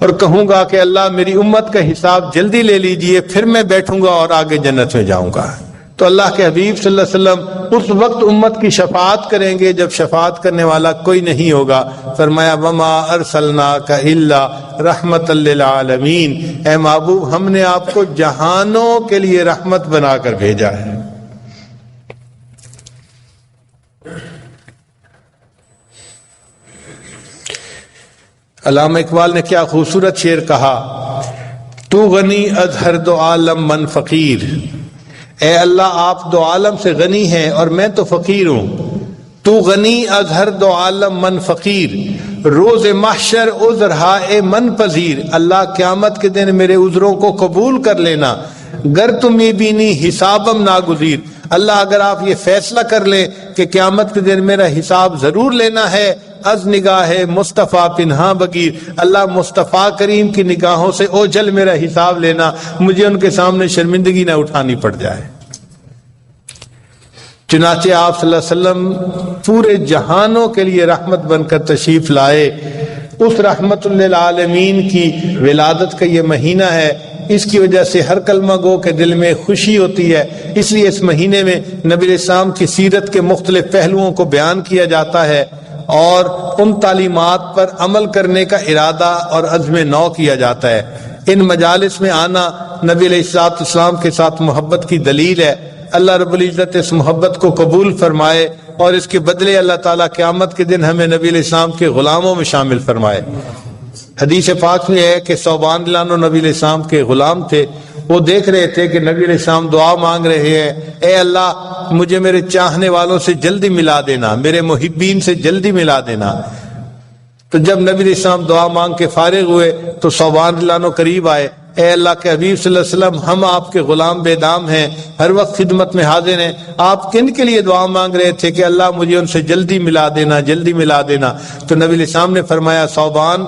اور کہوں گا کہ اللہ میری امت کا حساب جلدی لے لیجئے، پھر میں بیٹھوں گا اور آگے جنت میں جاؤں گا۔ تو اللہ کے حبیب صلی اللہ علیہ وسلم اس وقت امت کی شفاعت کریں گے جب شفاعت کرنے والا کوئی نہیں ہوگا۔ فرمایا وما ارسلناک الا رحمت للعالمین، اے محبوب ہم نے آپ کو جہانوں کے لیے رحمت بنا کر بھیجا ہے۔ علامہ اقبال نے کیا خوبصورت شعر کہا، تو غنی از ہر دو عالم من فقیر، اے اللہ آپ دو عالم سے غنی ہیں اور میں تو فقیر ہوں۔ تو غنی از ہر دو عالم من فقیر، روز محشر عذر ہائے من پذیر، اللہ قیامت کے دن میرے عذروں کو قبول کر لینا، گر تمہیں بینی حسابم ناگزیر، اللہ اگر آپ یہ فیصلہ کر لیں کہ قیامت کے دن میرا حساب ضرور لینا ہے، از نگاہ مصطفیٰ پنہاں بگیر، اللہ مصطفیٰ کریم کی نگاہوں سے اوجھل میرا حساب لینا، مجھے ان کے سامنے شرمندگی نہ اٹھانی پڑ جائے۔ چنانچہ آپ صلی اللہ علیہ وسلم پورے جہانوں کے لیے رحمت بن کر تشریف لائے۔ اس رحمت للعالمین کی ولادت کا یہ مہینہ ہے، اس کی وجہ سے ہر کلمہ گو کے دل میں خوشی ہوتی ہے، اس لیے اس مہینے میں نبی علیہ السلام کی سیرت کے مختلف پہلوؤں کو بیان کیا جاتا ہے اور ان تعلیمات پر عمل کرنے کا ارادہ اور عزم نو کیا جاتا ہے۔ ان مجالس میں آنا نبی علیہ السلام کے ساتھ محبت کی دلیل ہے۔ اللہ رب العزت اس محبت کو قبول فرمائے اور اس کے بدلے اللہ تعالیٰ قیامت کے دن ہمیں نبی علیہ السلام کے غلاموں میں شامل فرمائے۔ حدیث پاک میں ہے کہ ثوبان رضی اللہ عنہ نبی علیہ السلام کے غلام تھے، وہ دیکھ رہے تھے کہ نبی علیہ السلام دعا مانگ رہے ہیں، اے اللہ مجھے میرے چاہنے والوں سے جلدی ملا دینا، میرے محبین سے جلدی ملا دینا۔ تو جب نبی علیہ السلام دعا مانگ کے فارغ ہوئے تو ثوبان رضی اللہ عنہ قریب آئے، اے اللہ کے حبیب صلی اللہ علیہ وسلم ہم آپ کے غلام بے دام ہیں، ہر وقت خدمت میں حاضر ہیں، آپ کن کے لیے دعا مانگ رہے تھے کہ اللہ مجھے ان سے جلدی ملا دینا، جلدی ملا دینا؟ تو نبی علیہ السلام نے فرمایا ثوبان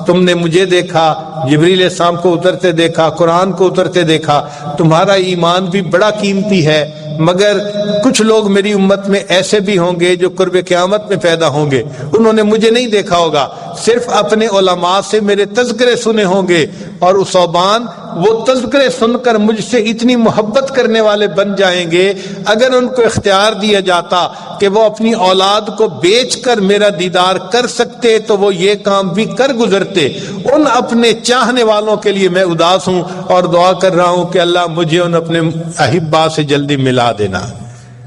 تم نے مجھے دیکھا، جبریل علیہ السلام کو اترتے دیکھا، قرآن کو اترتے دیکھا، تمہارا ایمان بھی بڑا قیمتی ہے، مگر کچھ لوگ میری امت میں ایسے بھی ہوں گے جو قرب قیامت میں پیدا ہوں گے، انہوں نے مجھے نہیں دیکھا ہوگا، صرف اپنے علماء سے میرے تذکرے سنے ہوں گے، اور اس ثوبان وہ تذکرے سن کر مجھ سے اتنی محبت کرنے والے بن جائیں گے، اگر ان کو اختیار دیا جاتا کہ وہ اپنی اولاد کو بیچ کر میرا دیدار کر سکتے تو وہ یہ کام بھی کر گزرتے۔ ان اپنے چاہنے والوں کے لیے میں اداس ہوں اور دعا کر رہا ہوں کہ اللہ مجھے ان اپنے احبا سے جلدی ملا دینا۔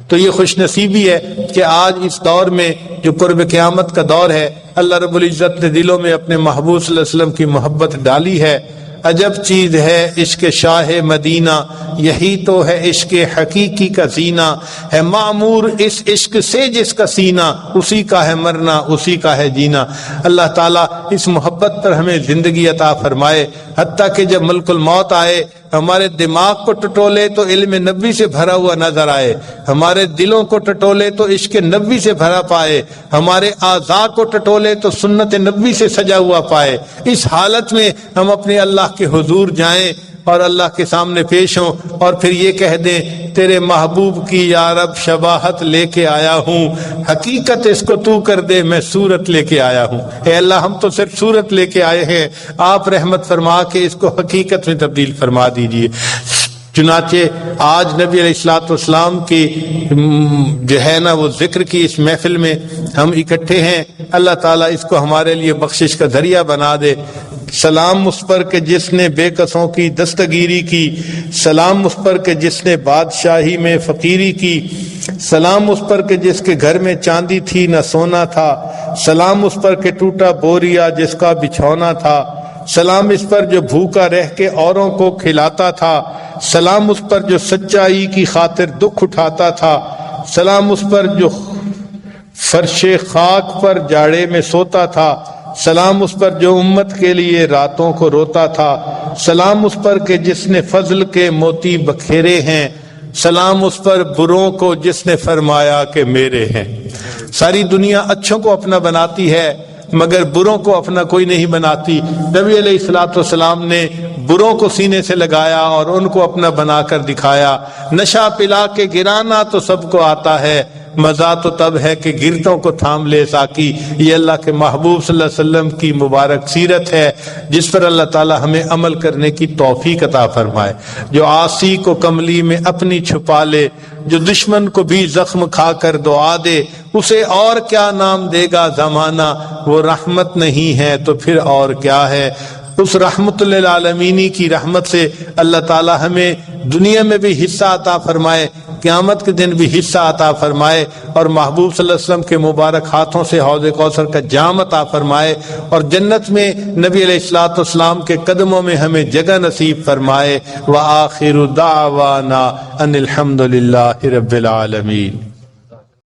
تو یہ خوش نصیبی ہے کہ آج اس دور میں جو قرب قیامت کا دور ہے، اللہ رب العزت نے دلوں میں اپنے محبوب صلی اللہ علیہ وسلم کی محبت ڈالی ہے۔ عجب چیز ہے عشق شاہ مدینہ، یہی تو ہے عشق حقیقی کا زینہ، ہے معمور اس عشق سے جس کا سینہ، اسی کا ہے مرنا اسی کا ہے جینا۔ اللہ تعالیٰ اس محبت پر ہمیں زندگی عطا فرمائے، حتیٰ کہ جب ملک الموت آئے ہمارے دماغ کو ٹٹولے تو علم نبی سے بھرا ہوا نظر آئے، ہمارے دلوں کو ٹٹولے تو عشق نبی سے بھرا پائے، ہمارے اعضاء کو ٹٹولے تو سنت نبی سے سجا ہوا پائے۔ اس حالت میں ہم اپنے اللہ کے حضور جائیں اور اللہ کے سامنے پیش ہوں اور پھر یہ کہہ دیں تیرے محبوب کی یا رب شباہت لے کے آیا ہوں، حقیقت اس کو تو کر دے میں صورت لے کے آیا ہوں۔ اے اللہ ہم تو صرف صورت لے کے آئے ہیں، آپ رحمت فرما کے اس کو حقیقت میں تبدیل فرما دیجئے۔ چنانچہ آج نبی علیہ الصلوۃ والسلام کی جو ہے نا وہ ذکر کی اس محفل میں ہم اکٹھے ہیں، اللہ تعالیٰ اس کو ہمارے لیے بخشش کا ذریعہ بنا دے۔ سلام اس پر کہ جس نے بے کسوں کی دستگیری کی، سلام اس پر کہ جس نے بادشاہی میں فقیری کی، سلام اس پر کہ جس کے گھر میں چاندی تھی نہ سونا تھا، سلام اس پر کہ ٹوٹا بوریا جس کا بچھونا تھا، سلام اس پر جو بھوکا رہ کے اوروں کو کھلاتا تھا، سلام اس پر جو سچائی کی خاطر دکھ اٹھاتا تھا، سلام اس پر جو فرش خاک پر جاڑے میں سوتا تھا، سلام اس پر جو امت کے لیے راتوں کو روتا تھا، سلام اس پر کہ جس نے فضل کے موتی بکھیرے ہیں، سلام اس پر بروں کو جس نے فرمایا کہ میرے ہیں۔ ساری دنیا اچھوں کو اپنا بناتی ہے مگر بروں کو اپنا کوئی نہیں بناتی۔ نبی علیہ الصلوۃ والسلام نے بروں کو سینے سے لگایا اور ان کو اپنا بنا کر دکھایا۔ نشہ پلا کے گرانا تو سب کو آتا ہے مزہ تو تب ہے کہ گرتوں کو تھام لے ساقی۔ یہ اللہ کے محبوب صلی اللہ علیہ وسلم کی مبارک سیرت ہے جس پر اللہ تعالی ہمیں عمل کرنے کی توفیق عطا فرمائے۔ جو عاصی کو کملی میں اپنی چھپا لے، جو دشمن کو بھی زخم کھا کر دعا دے، اسے اور کیا نام دے گا زمانہ، وہ رحمت نہیں ہے تو پھر اور کیا ہے۔ اس رحمت للعالمینی کی رحمت سے اللہ تعالی ہمیں دنیا میں بھی حصہ عطا فرمائے، قیامت کے دن بھی حصہ عطا فرمائے، اور محبوب صلی اللہ علیہ وسلم کے مبارک ہاتھوں سے حوض کوثر کا جام عطا فرمائے، اور جنت میں نبی علیہ الصلوۃ والسلام کے قدموں میں ہمیں جگہ نصیب فرمائے۔ وآخر دعوانا ان الحمد للہ رب العالمین۔